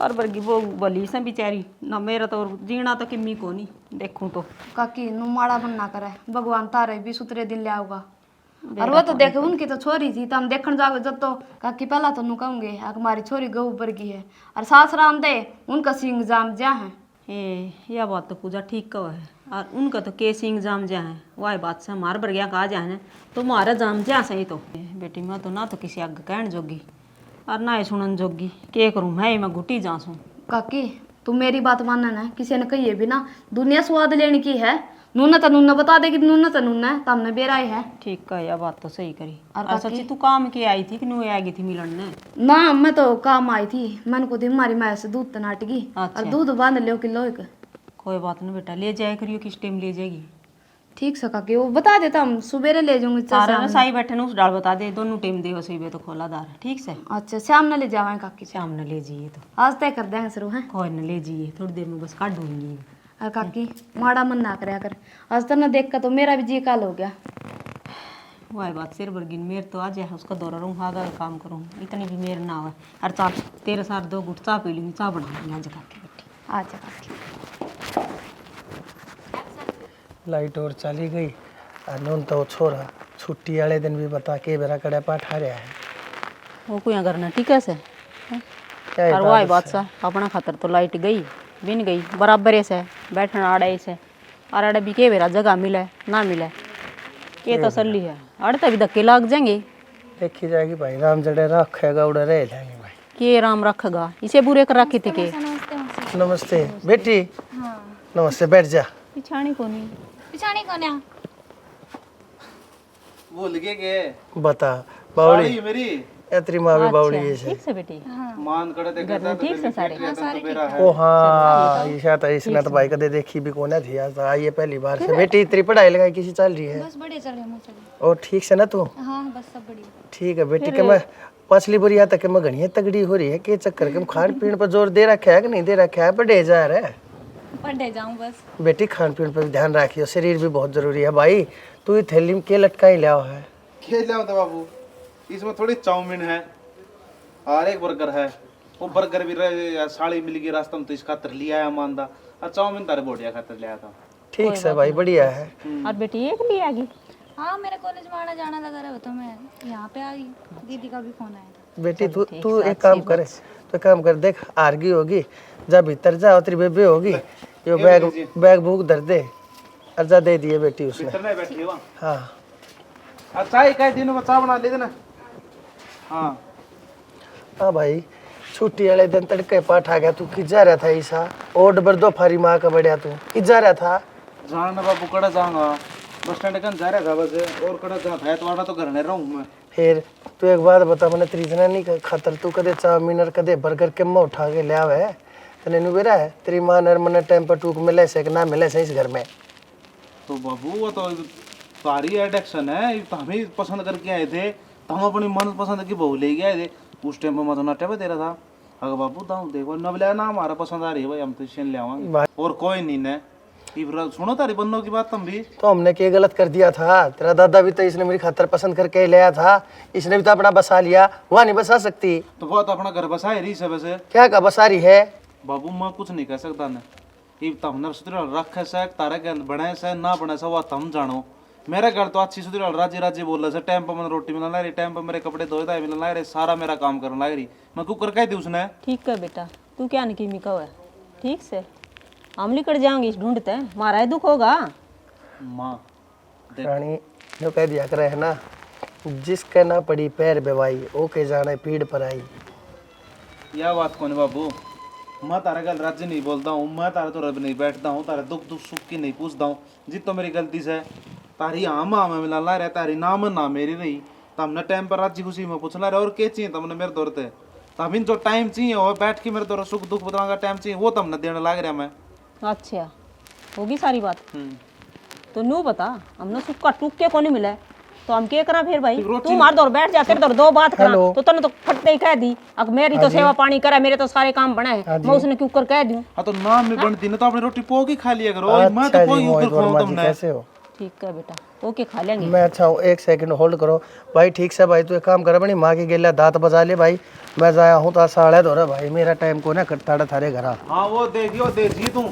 और बरगी वो बली से बेचारी ना मेरा तो जीना तो किम्मी को नहीं देखूं तो काकी नु माड़ा बनना करे भगवान तारे भी सुतरे दिन लिया होगा। और वो तो देखे उनकी तो छोरी थी तो हम देखने जाओगे जब तो काकी पहला तो नु कहूंगे हमारी छोरी गऊ बरगी है और सास राम दे उनका सिंह जाम जा है। यह बात तो पूजा ठीक कहो है और उनका तो के सिंह जाम जा है वह बात से हमारे बरगिया कहा जा है तो हमारा जाम जा सही तो बेटी मैं तो ना तो किसी आग कहन जोगी और ना ही सुनन जोगी के करूँ मैं घुटी जासूँ। काकी तुम मेरी बात मानना ना किसी ने कही भी ना दुनिया स्वाद लेने की है नूना तो नूना बता देगी नूना तो नूना है तमने बेरा है। ठीक है यह बात तो सही करी और और सच्ची तू काम के आई थी कि नू आ गई थी मिलन ने। ना मैं तो काम आई थी मन को दी हमारी माँ से दूध तनाट गई अच्छा। और दूध बांध लियो किलो एक। कोई बात नहीं बेटा ले जाया करियो किस टाइम ले जाएगी। ठीक से काकी वो बता देता हम सुबेरे ले जाऊंगी सारा ना साई बैठे ना उस डाल बता दे दोनों टाइम दे वैसे भी तो खोलादार है ठीक से। अच्छा शाम न ले जावा काकी शाम न ले जाइए तो आज तय कर देंगे शुरू है कोई न ले जाइए थोड़ी देर में बस काट दूंगी। और काकी माड़ा मन ना करया कर आज तो ना देख कर तो मेरा भी जी काल हो गया। वही बात सिर बरगिन मेर तो आज है उसका दौरा रहूँ आगा काम करूँ इतनी भी मेर ना हो और चाह तेरे साथ 2 घुट चाह पी लूँगी चाह बना लूँगी आज काके बेटी। अच्छा काकी लाइट और चली गई और नून तो छोरा छुट्टी वाले दिन भी बता के बेरा कड़े पाठ आ रहा है वो कोई करना ठीक है से क्या और वही बात सा अपना खातर तो लाइट गई बिन गई बराबर से बैठना आड़े से और आड़े भी के बेरा जगह मिले ना मिले ये तसल्ली है अड़े तभी धक्के लग जाएंगे। देखी जाएगी भाई राम जड़े रखेगा उड़े रह जाएंगे भाई के राम रखेगा इसे बुरे कर रखे थे के। नमस्ते बेटी नमस्ते बैठ जा पिछाड़ी को नहीं पिछाड़ी कौन है? भूल के बता बावड़ी साड़ी मेरी तेरी माँ भी बावड़ी है ठीक से बेटी मान करे देखा था ठीक से सारे ओ हाँ ये शायद इसने तो भाई कदे देखी भी कौन है थी आज ये पहली बार से बेटी तेरी पढ़ाई लिखाई किसी चल रही है बस बढ़िया चल रहे मुझे। और ठीक से ना तू हाँ बस सब बढ़िया। ठीक है बेटी के मैं पछली बुरी आता कि मैं घनी तगड़ी हो रही है के चक्कर के खान पीन पर जोर दे रखा है कि नहीं दे रखा है पढ़े जा रहा है पढ़े जाऊँ बस। बेटी खान पीन पर भी ध्यान रखियो शरीर भी बहुत जरूरी है भाई तू थैली में के लटकाई लिया है खेल जाओ तो बाबू इसमें थोड़ी चाउमीन है और एक बर्गर है वो बर्गर भी साड़ी मिल गई रास्ता में तो इस खातर लिया है मानदा और चाउमीन तारे बोटिया खातर लिया था। ठीक से भाई बढ़िया है। और बेटी एक भी आ गई। हाँ मेरे कॉलेज में आना जाना लगा रहा तो मैं यहाँ पे आ गई दीदी का भी फोन आया था। बेटी तू एक काम करे तो काम कर देख आरगी होगी जा भीतर जा तेरी बेबे होगी यो बैग भूख धर दे और जा दे दिए बेटी उसने भीतर नहीं बैठी हुआ हाँ अच्छा ही कई दिनों में चाय बना ले देना। हाँ हाँ भाई छुट्टी वाले दिन तड़के पाठ आ गया तू कि जा रहा था ईसा और डबर दो फारी माँ का बढ़िया तू कि जा रहा था जाना बाबू कड़ा जाऊंगा बस स्टैंड कन जा रहा था बस और कड़ा जा था तो वाला तो घर नहीं रहूँ मैं। फिर तू एक बात बता मैंने तेरी जना नहीं खातर तू कदे चाउमीन और कदे बर्गर के मुँह उठा के ले आवे तने नु बेरा है तेरी माँ नर मन टाइम पर टूक मिले से ना मिले से इस घर में तो बाबू वो तो सारी एडिक्शन है तो हम ही पसंद करके आए थे तो हम अपनी मन पसंद की बहू ले गए थे उस टाइम पर मैं तो नटे पे दे रहा था अगर बाबू दाऊ देखो न बोले ना हमारा पसंद आ रही है भाई हम तो इसे ले आवांगे और कोई नहीं ने सुनो तारी बन्नों की बात तुम भी तो हमने क्या गलत कर दिया था तेरा दादा भी तो इसने मेरी खातर पसंद करके ले आया था इसने भी तो अपना बसा लिया वहाँ नहीं बसा सकती तो वो तो अपना घर बसा रही सब से क्या का बसा रही है बाबू मैं कुछ नहीं कह सकता न ये तो हमने सुधर रखे से तारा के बने से ना बने से वो तुम जानो मेरा घर तो अच्छी सुधर राज्य राज्य बोल रहे टाइम पर मैंने रोटी मिलने ला रही टाइम पर मेरे कपड़े धोए धाए मिलने ला रहे सारा मेरा काम करने लग रही मैं कुकर कह दी उसने ठीक है बेटा तू क्या नहीं की है ठीक से हम निकल जाऊंगी ढूंढते मारा ही दुख होगा। माँ रानी जो कह दिया करे है ना जिसके ना पड़ी पैर बेवाई ओके जाने पीड़ पर आई यह बात कौन बाबू मैं तारे गल राज्य नहीं बोलता हूँ, मैं तारे तो रब नहीं बैठता हूँ, तारे दुख दुख सुख की नहीं पूछता हूँ। जित तो मेरी गलती से तारी आम में मिला ला रहा, तारी नाम ना मेरी रही, तमने टाइम पर राज्य खुशी में पूछना रहे और क्या चाहिए तमने मेरे दौर थे, तब इन जो टाइम चाहिए वो बैठ के मेरे दौर सुख दुख बताने का टाइम चाहिए वो तमने देने लग रहा मैं। अच्छा होगी सारी बात। तो नू बता हमने सुख का टूक के को नहीं मिला है तो हम क्या करा फिर भाई? तू मार दौर बैठ जा, तेरे दौर दो बात करा तो तने तो फटते ही कह दी। अब मेरी तो सेवा पानी करा, मेरे तो सारे काम बना है, मैं उसने क्यों कर कह दूं? हाँ तो नाम में बनती ना तो अपनी रोटी पोग ही खा लिया करो, मैं तो पोग ऊपर खाऊं तुमने। कैसे हो? ठीक है बेटा, ओके खा लेंगे। मैं अच्छा हूँ, एक सेकंड होल्ड करो भाई। ठीक से भाई तू एक काम कर, अपनी माँ की गेला दांत बजा ले भाई। मैं जाया हूँ तो साढ़े दो रहा भाई, मेरा टाइम को ना कटता थारे घर। हाँ वो देखियो देखी तू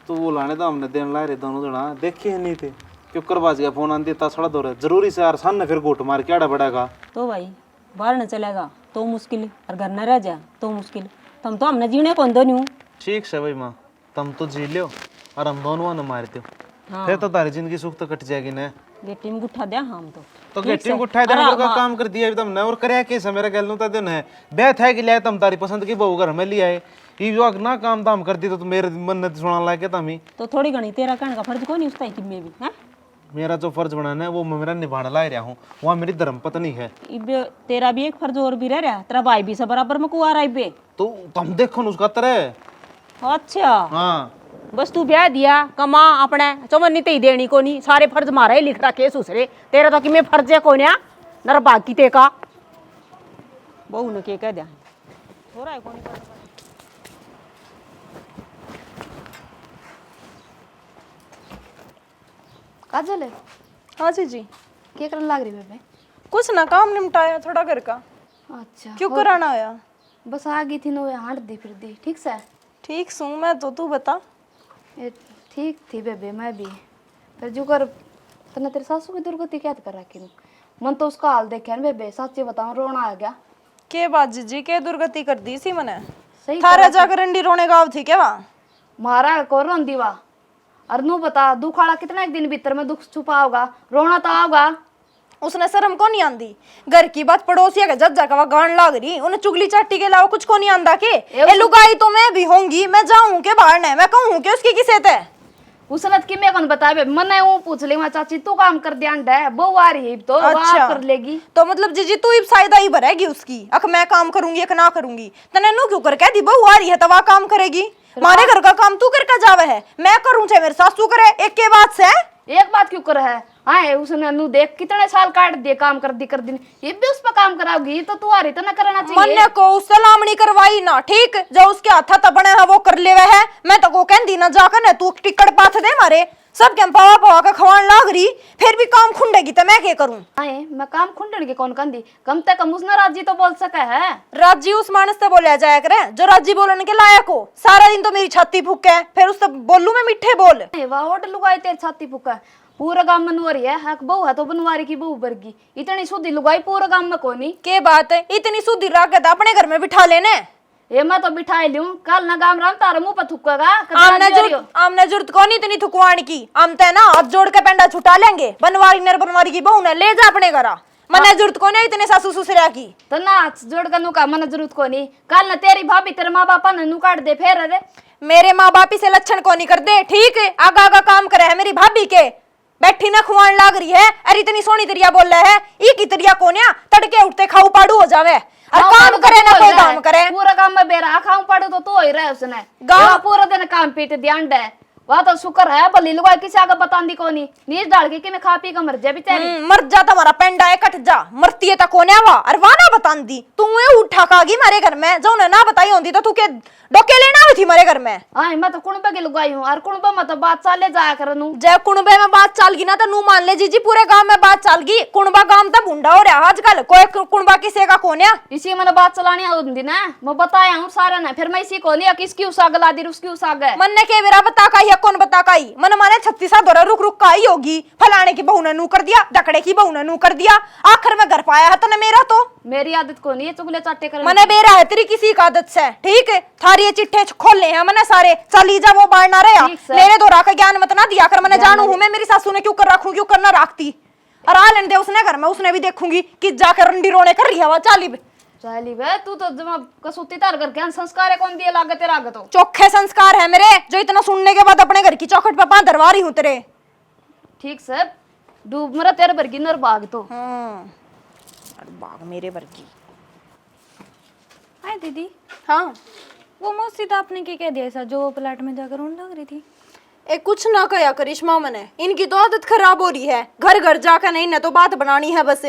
वो लाने तो हमने देन ला रहे दोनों जना देखे नहीं थे क्यों करवाज गया फोन आंदी ता सड़ा दो रहे जरूरी से यार सन फिर गोट मार क्या बढ़ेगा तो भाई बाहर न चलेगा तो मुश्किल और घर न रह जा तो मुश्किल। तुम तो हमने जीने कौन दो नहीं। ठीक है भाई माँ तुम तो जी लियो और हम दोनों न मारते हो फिर तो तारी जिंदगी सुख तो कट जाएगी ना। गेटी में गुठा दिया हम तो गेटी में गुठा देने का काम कर दिया तुमने और करे कैसे मेरा गल नु तो है बैठ है कि ले तुम तारी पसंद की बहू घर में ले आए ये जो ना काम दाम करती तो मेरे मन ने सुना लाके तमी तो थोड़ी घनी तेरा कहने का फर्ज को नहीं उसता कि मैं भी हैं। मेरा जो फर्ज बनाना है वो मैं मेरा निभाने ला रहा हूँ, वहाँ मेरी धर्म पत्नी है। तेरा भी एक फर्ज और भी रह रहा, तेरा भाई भी सब बराबर में कुआरा है बे तो तुम देखो न उसका तरह। अच्छा हाँ बस तू ब्याह दिया कमा अपने चमन नहीं देनी को नहीं, सारे फर्ज मारा ही लिख रहा केस उसरे तेरा तो कि मैं फर्ज है को नर बाकी ते का बहू ने के कह दिया हो रहा है कोनी। काजल है? हाँ जी क्या करने लग रही बेबे? कुछ ना, काम निपटाया थोड़ा घर का। अच्छा क्यों कराना आया? बस आ गई थी नो हांट दी फिर दी ठीक से। ठीक सू मैं तो, तू बता। ए, ठीक थी बेबे मैं भी। फिर जो कर तने तेरी सासू की दुर्गति क्या कर रखी हूँ मन तो उसका हाल देखे ना बेबे, सच्ची बताऊं रोना आ गया। के बात जीजी के दुर्गति कर दी सी मैंने? सही थारे जाकर रंडी रोने गाँव थी क्या वहाँ? मारा को रोंदी वा और नू बता दुख वाला कितना एक दिन भीतर में दुख छुपा होगा, रोना तो आओगा। उसने शर्म को नहीं आंदी? घर की बात पड़ोसिया के जज्जा का गान लाग रही, उन्हें चुगली चाटी के अलावा कुछ को नहीं आंदा के? ए लुगाई तो मैं भी होंगी, मैं जाऊं के बाहर ने मैं कहूं के उसकी किसे ते उसने कि मैं कौन बताए मने वो पूछ ले मैं चाची तू काम कर दिया है बहू आ रही है तो अच्छा कर लेगी। तो मतलब जीजी तू फायदा ही भरेगी उसकी, अख मैं काम करूंगी अख ना करूंगी तने नू क्यों कर कह दी बहू आ रही है तवा काम करेगी? मारे घर का काम तू करके जावे है, मैं करूं चाहे मेरे सासू करे, एक के बात से एक बात क्यों कर है? हाँ उसने नू देख कितने साल काट दिए काम कर दी ये भी उस पर काम कराओगी तो तू आ रही तो ना करना चाहिए। मन्ने को सलामणी करवाई ना ठीक जो उसके हाथा तो बने है वो कर लेवे है, मैं तो को कहंदी ना जाकर तू टिकट पाथ दे मारे सब के पावा पावा का खवान लाग रही फिर भी काम खुंडेगी तो मैं क्या करूं? आए मैं काम खुंडन के कौन कंदी कम तक कम उसने राजी तो बोल सका है। राजी उस मानस से बोलिया जाया करे जो राजी बोलने के लायक हो, सारा दिन तो मेरी छाती फूके फिर उससे बोलू मैं मिठे बोल। वाह होटल लुगाई तेरी छाती फूका पूरा गांव में नुआरी है, हक बहू है तो बनवारी की बहू बरगी इतनी सुधी लुगाई पूरा गांव में कोनी। के बात है इतनी सुधी रागत अपने घर में बिठा लेने? ये मैं तो बिठाई लूं कल ना गाम राम तारा मुंह पर थुकेगा। आमने जरूरत को नहीं इतनी थुकवाण की, हम ते ना हाथ जोड़ के पेंडा छुटा लेंगे बनवारी नर बनवारी की बहू ने ले जा अपने घर। मने जरूरत को नहीं इतने सासू ससुरा की तो ना जोड़ कर नुका मन जरूरत को नहीं कल ना तेरी भाभी तेरे माँ बापा ने नु काट दे फिर अरे मेरे माँ बाप से लक्षण को नहीं कर दे ठीक है, आगा आगा काम करे है मेरी भाभी के बैठी ना खुआन लाग रही है। अरे इतनी सोनी तरिया बोल रहा है ई की तरिया कोन्या तड़के उठते खाऊ पाड़ू हो जावे और काम करे ना कोई काम करे पूरा काम में बेरा खाऊं पड़ो तो ही रहे उसने गांव पूरा दिन काम पीट ध्यान दे वह तो शुक्र है भली लुगाई किसी आगे बतांदी कोनी नीच डाल के कि मैं खा पी का मर जा बेचारी। मर जा तुम्हारा पेंडा है कट जा मरती है तो कोन्या वा और वाना बतांदी तू ये उठा कागी मारे घर में जो ना बताई होंदी तो तू के डोके लेना हुई थी मारे घर में। हां मैं तो कुणबे की लुगाई हूं और कुणबे में तो बात चाले जाया करनू जय कुणबे में बात चलगी ना तो नू मान ले जीजी पूरे गांव में बात चलगी। कुणबा गांव तो भुंडा हो रहा आजकल कोई कुणबा किसी का कोन्या इसी मैंने बात चलानी होंदी ना मैं बताया हूं सारा ना फिर मैं इसी को लिया किसकी उसाग ला दी उसकी उसाग है मन ने के बेरा बता का या कौन बता काई मन माने 36 दौरा रुक रुक का ही होगी फलाने की बहू ने नू कर दिया डकड़े की बहू ने नू कर दिया आखिर में घर पाया है तो मेरा तो मेरी आदत को नहीं है चुगले चाटे करने मने बेरा है तेरी किसी का आदत से ठीक है थारी ये चिट्ठे खोले हैं मने सारे चली जा वो बाढ़ ना रहा मेरे दोरा का ज्ञान मत ना दिया कर मने जानू हूं मैं मेरी सासू ने क्यों कर रखूं क्यों करना रखती और आ लेने दे उसने घर में उसने भी देखूंगी कि जाकर रंडी रोने कर रही है वो चाली साली वे तू तो जमा कसूती तार करके अन संस्कार है कौन दिए लागे तेरा आगे तो चोखे संस्कार है मेरे, जो इतना सुनने के बाद अपने घर की चौखट पे पांव धरवा रही हूँ तेरे। ठीक सर डूब मरा तेरे भर की नर बाग तो बाग मेरे भर की। हाय दीदी, हाँ वो मौसी तो आपने क्या कह दिया ऐसा जो प्लाट में जाकर रोने लग रही थी? ए कुछ ना कया करिश्मा मने, इनकी तो आदत खराब हो रही है, घर घर जाकर नहीं ना तो बात बनानी है बस।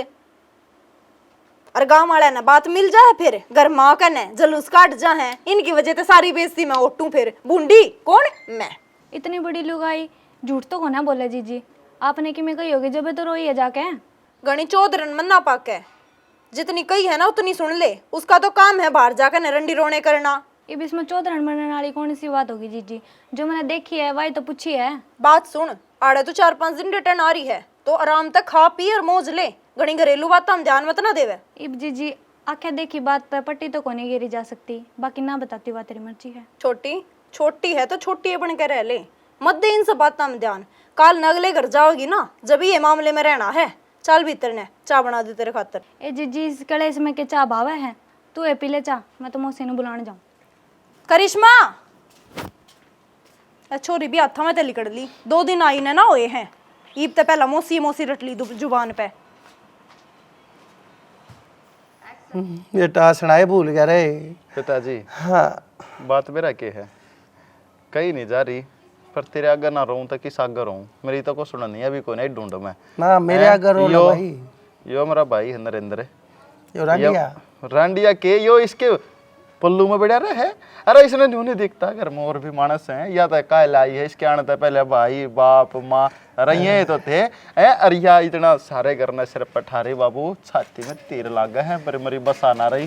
और गांव वाला ना बात मिल जाए फिर घर माँ का न जलूस काट जा है, इनकी वजह से सारी बेइज्जती मैं ओटूं फिर। बूंदी कौन? मैं। इतनी बड़ी लुगाई झूठ तो को ना बोले जीजी, आपने कि मैं कही होगी जब तो रोई है जाके। गणी चौधरन मन्ना पाके जितनी कही है ना उतनी सुन ले, उसका तो काम है बाहर जाकर नरंडी रोने करना। ये इसमें चौधरन बनने वाली कौन सी बात होगी जीजी, जो मैंने देखी है वही तो पूछी है। बात सुन, आड़े तो 4-5 दिन रिटर्न आ रही है तो आराम तक खा पी और मौज ले, घणी घरेलू बात हम ध्यान मत ना देवे। इब जीजी आख्या देखी बात पर पट्टी तो कोने गिरी जा सकती, बाकी ना बताती बात तेरी मर्जी है। छोटी छोटी है तो छोटी बन के रह ले, मत दे इन सब बातों में ध्यान। काल न अगले घर जाओगी ना जब ये मामले में रहना है। चल भीतर ने चाय बना दे तेरे खातर। ए जीजी इस कलेश में के चाह भावे है, तू ए पी ले चाह, मैं तो मौसी ने बुलाने जाऊँ। करिश्मा छोरी भी हाथा में ते लिकड़ ली, 2 दिन आई ने ना होए हैं, ईब ते पहला मौसी मौसी रट ली जुबान पे। ये टासनाए भूल गया रे। पिताजी हाँ बात मेरा के है, कहीं नहीं जा रही पर तेरे आगे ना रहूं तो किस आगे रहूं, मेरी तो को सुना नहीं अभी कोई नहीं ढूंढो मैं ना मेरे आगे रो ना भाई। यो मेरा भाई है नरेंद्र, यो रानिया रांडिया के यो इसके पल्लू में बैठा रहे है। अरे इसने न्यू नहीं दिखता, घर में और भी मानस हैं, या तो काय लाई है इसके आने तो पहले भाई बाप माँ अरे ये तो थे अरे या इतना सारे घर ने सिर पर ठारे बाबू, छाती में तीर लागा है पर मेरी बस आना रही।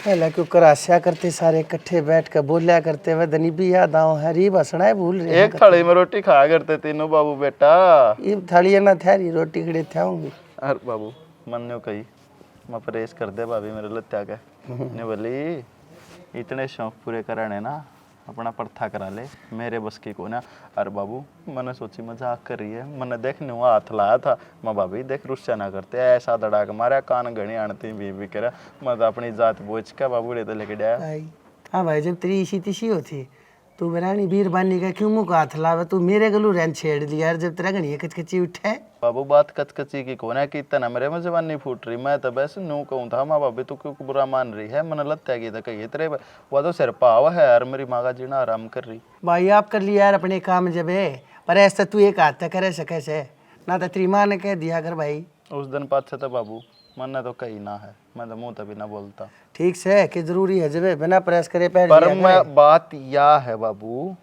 पहले क्यों करास्या करते सारे इकट्ठे बैठ कर बोलिया करते हुए धनी भी याद आओ हरी बसना भूल रहे। एक थाली में रोटी खाया करते तीनों बाबू बेटा। ये थाली ना थारी रोटी खड़े थे होंगी। अरे बाबू मन ने कही मैं परहेज कर दे भाभी मेरे लत्या के ने बोली इतने शौक पूरे कराने ना अपना प्रथा करा ले, मेरे बस की को ना। अरे बाबू मैंने सोची मजाक कर रही है, मैंने देखने हुआ हाथ लाया था, मैं भाभी देख रुस्सा ना करते ऐसा दड़ाक मारा कान घनी आनती भी करा, मैं तो अपनी जात बोझ का बाबू ले तो लेके गया। हाँ भाई जब तेरी इसी तिशी होती तू बरानी बीर बानी का क्यों मुँह हाथ लावे, तू मेरे गलू रैन छेड़ दिया यार, जब तेरा घनी कचकची उठे। बाबू बात कचकची की कोना की तना मेरे में जवानी फूट रही, मैं तो बस नू कहूँ था माँ भाभी तू क्यों बुरा मान रही है, मैंने लत्या की था कही तेरे वो तो सिर पावा है यार, मेरी माँ का जीना आराम कर रही। भाई आप कर लिया यार अपने काम जब है, पर ऐसा तू एक हाथ तक करे सके से ना, तो तेरी माँ ने कह दिया कर भाई। उस दिन पाछे तो बाबू मन तो कही ना है, मैं तो मुँह तभी ना बोलता। ठीक से कि जरूरी है जब बिना प्रेस करे पैर पर मैं बात या है बाबू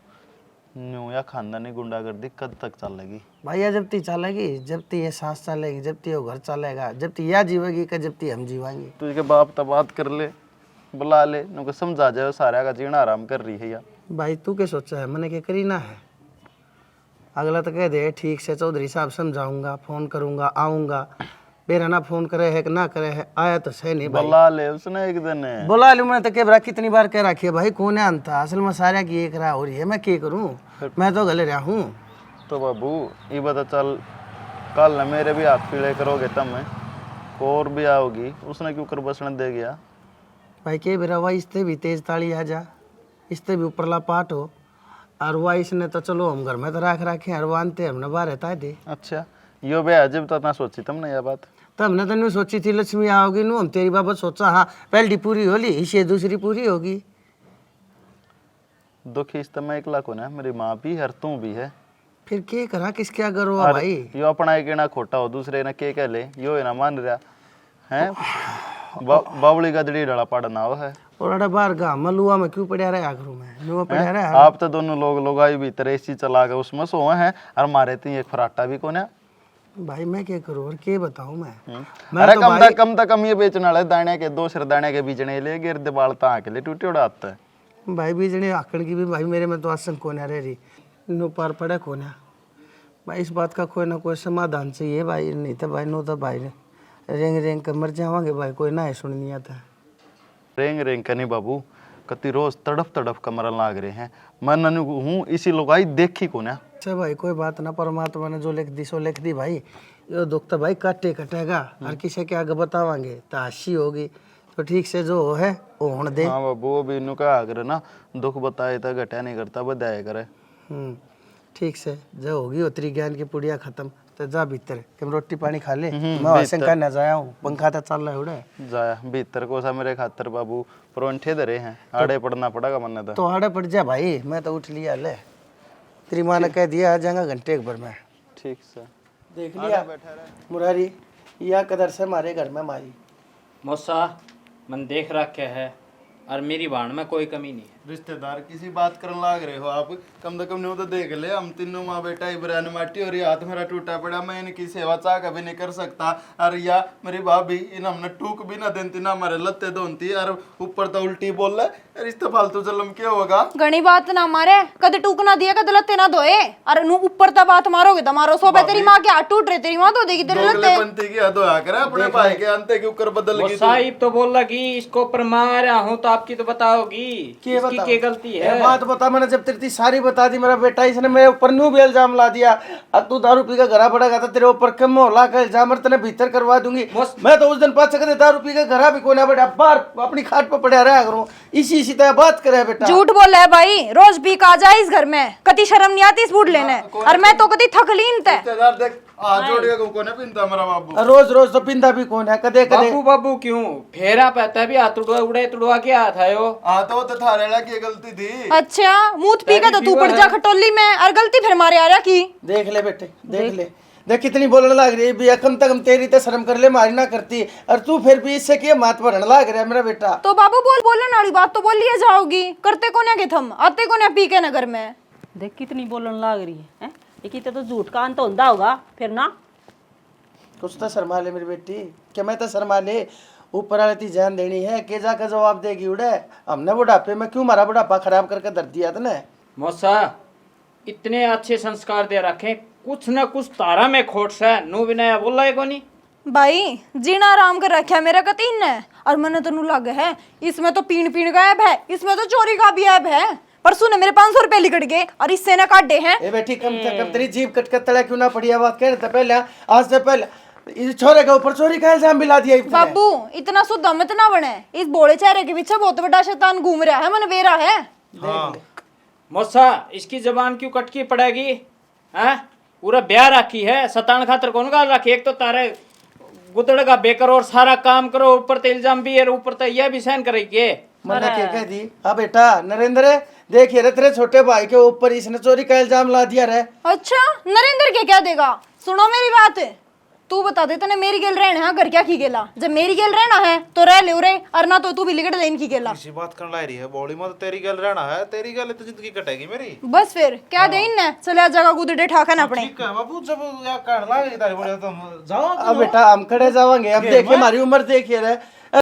न्यू या खानदानी गुंडागर्दी कब तक चलेगी भैया, जब ती चलेगी, जब ती ये सांस चलेगी, जब ती वो घर चलेगा, जब ती या जीवेगी का जब ती हम जीवाएंगे। तुझे बाप तो बात कर ले बुला ले नुको समझा जाए सारा का जीना आराम कर रही है यार। भाई तू क्या सोचा है, मैंने क्या करी ना है, अगला तो कह दे ठीक से चौधरी साहब समझाऊंगा, फोन करूंगा आऊंगा, मेरा ना फोन करे है कि ना करे है, आया तो सही नहीं भाई। बुला ले उसने एक दिन बुला लूं मैं तो कह कितनी बार कह रखी है भाई, कौन है अंता असल में सारा की एक रहा हो रही है, मैं क्या करूं, मैं तो गले रहा हूँ। तो बाबू ये बता चल कल न मेरे भी हाथ पीले करोगे तब में और भी आओगी, उसने क्यों कर बसने दे गया भाई के बेरा वाई इससे भी तेज ताली आ जा, इससे भी ऊपरला पाट हो, और वाई इसने तो चलो हम घर में तो राख रखे और वानते हमने बाहर रहता दे। अच्छा यो बे अजब तो ना सोची तुमने यह बात, तो हमने तो नहीं सोची थी लक्ष्मी आओगी नू, हम तेरी बाबत सोचा हाँ पहली पूरी होली इसे दूसरी पूरी होगी। दुखी इस समय एक लाख होना, मेरी माँ भी हर तू भी है, फिर के करा किसके करो भाई, यो अपना एक ना खोटा हो दूसरे ना के कह ले, यो है ना मान रहा है बावली गदड़ी डला पड़ना हो है और बाहर गा मलुआ में क्यों पड़ा रहा आखिर में नुआ पड़ा रहा। आप तो दोनों लोग आई भी तरह एसी चला के उसमें सो हैं और मारे थी एक फराटा भी कोने। भाई मैं क्या करूँ और क्या बताऊँ मैं अरे कम ये बेचने वाले दाने के 2 सिर दाने के बीजने ले गिर दे बालता के लिए टूटे उड़ाता है भाई बीजने आकड़ की भी भाई मेरे में तो आसन कोने रह रही नो पार पड़ा कोने भाई, इस बात का कोई ना कोई समाधान चाहिए भाई, नहीं तो भाई नो तो भाई रेंग रेंग कर मर जावांगे भाई, कोई ना है सुन नहीं आता। रेंग रेंग का नहीं बाबू, कति रोज तड़फ कमरा लाग रहे हैं, मैं ननु हूँ इसी लोगाई देखी को ना। अच्छा भाई कोई बात ना, परमात्मा ने जो लिख दी सो लिख दी भाई, ये दुख तो भाई काटे कटेगा और किसी के आगे बतावांगे तो हंसी होगी, तो ठीक से जो है वो होने दे। हाँ बाबू वो भी इन्हों का आकर ना दुख बताए तो घटा नहीं करता बधाया करे। ठीक से जो होगी उतरी ज्ञान की पुड़िया खत्म तो जा भीतर कि रोटी पानी खा ले। मैं आशंका न जाया हूँ, पंखा तो चल रहा है उड़ा जाया भीतर को सा मेरे खातर बाबू परोंठे धरे हैं, आड़े पड़ना पड़ेगा मन तो आड़े पड़ जा भाई। मैं तो उठ लिया ले, तेरी माँ ने कह दिया आ जाएगा घंटे एक भर में। ठीक से देख लिया मुरारी या कदर से हमारे घर में मारी मौसा मन देख रखे है और मेरी बाण में कोई कमी नहीं है। रिश्तेदार किसी बात करने लाग रहे हो आप, कम से कम नहीं तो देख ले हम तीनों माँ बेटा इब्राहिम माटी और ये हाथ मेरा टूटा पड़ा, मैं इनकी सेवा चाह कभी नहीं कर सकता। और या मेरी भाभी इन हमने टूक भी ना देती ना हमारे लत्ते धोती और ऊपर तो उल्टी बोल रहा रिश्ते फालतू जलम क्या होगा। घनी बात ना मारे, कद टूक ना दिया कद लत्ते ना धोए और नु ऊपर तक बात मारोगे तो मारो सो तेरी माँ के हाथ टूट रहे तेरी माँ धो देगी तेरे लत्ते। पंथी की हद होया करे अपने भाई के अंते के ऊपर बदल गई। साहिब तो बोल लगी इसको ऊपर मारा हूँ तो आपकी तो बताओगी इसकी क्या गलती है। बात बता, मैंने जब तेरी सारी बता दी मेरा बेटा इसने मेरे ऊपर न्यू भी इल्जाम ला दिया। अब तू दारू पी का घरा पड़ेगा तो तेरे ऊपर कम मोहल्ला का इल्जाम तेने भीतर करवा दूंगी। मैं तो उस दिन पास सकते दारू पी का घरा भी कोना बेटा बाहर अपनी खाट पर पड़ा रहा करूं। इसी तरह बात करे बेटा। झूठ बोल है भाई, रोज पी का आ जाए इस घर में, कति शर्म नहीं आती इस बूढ़ लेने। और मैं तो कति थकलीन थे। रिश्तेदार देख हाथ जोड़ के कौन है पिंता मेरा बाबू। रोज रोज तो पिंदा भी कौन है कदे कदे। बाबू बाबू क्यों फेरा पहता भी हाथ उड़वा के हाथ आयो। हाँ तो वो तो थारेला की गलती थी। अच्छा मुंह पी का तो तू पड़ जा खटोली में और गलती फिर मारे आ रहा की। देख ले बेटे देख ले, देख कितनी बोलने लग रही है। कम तक हम तेरी तो शर्म कर ले मारी ना करती और तू फिर भी इससे क्या मात भरने लग रहा है मेरा बेटा। तो बाबू बोलने वाली बात तो बोल लिए जाओगी, करते कोने के थम आते कोने पी के नगर में। देख कितनी बोलन लाग रही है एक तो झूठ का अंत होता होगा फिर ना। कुछ तो शर्मा ले मेरी बेटी, क्या मैं तो शर्मा ले। ऊपर वाले ती जान देनी है के जाकर जवाब देगी उड़े। हमने बुढ़ापे में क्यों मारा बुढ़ापा खराब करके धर दिया था ना। मौसा इतने अच्छे संस्कार दे रखे कुछ न कुछ तारा में खोट सा नू भी नया बोला है कोनी। भाई जीना आराम कर रखा है मेरा कतीन ने और मैंने तो नू लग है इसमें तो पीण का ऐब है, इसमें तो चोरी का भी ऐब है। परसों ने मेरे 500 रुपए लिकट गए और इससे ना काटे हैं। ए बेटी कम से कम तेरी जीभ कटकट तड़ा क्यों ना पड़ी बात कह रहे पहले। आज से पहले इस छोरे के ऊपर चोरी का इल्जाम भी ला दिया। बाबू इतना शुद्ध मत ना बने, इस बोले चेहरे के पीछे बहुत बड़ा शैतान घूम रहा है मन वेरा है। मौसा इसकी जबान क्यों कटकी पड़ेगी हैं? पूरा ब्याह रखी है सतान खातर कौन गाल रखी। एक तो तारे गुदड़ का बेकर और सारा काम करो ऊपर तो इल्जाम भी है ऊपर तो यह भी सहन करेगी। मैंने क्या कह दी। हाँ बेटा नरेंद्र देखिए रे तेरे छोटे भाई के ऊपर इसने चोरी का इल्जाम ला दिया रे। अच्छा नरेंद्र के क्या देगा, सुनो मेरी बात। तू बता दे तने मेरी गेल रहना है घर क्या की गेला। जब मेरी गेल रहना है तो रह ले रे और ना तो तू भी लिगड़ ले इनकी गेला। इसी बात करने ला रही है बॉडी में तो तेरी गल रहना है, तेरी गल तो जिंदगी कटेगी मेरी। बस फिर क्या दे इनने चले जगह गुदड़े ठाकन अपने। ठीक है बाबू जब या कहने लग रही तारी बोले तो जाओ। अब बेटा हम खड़े जावांगे। अब देखिए हमारी उम्र देखिए रे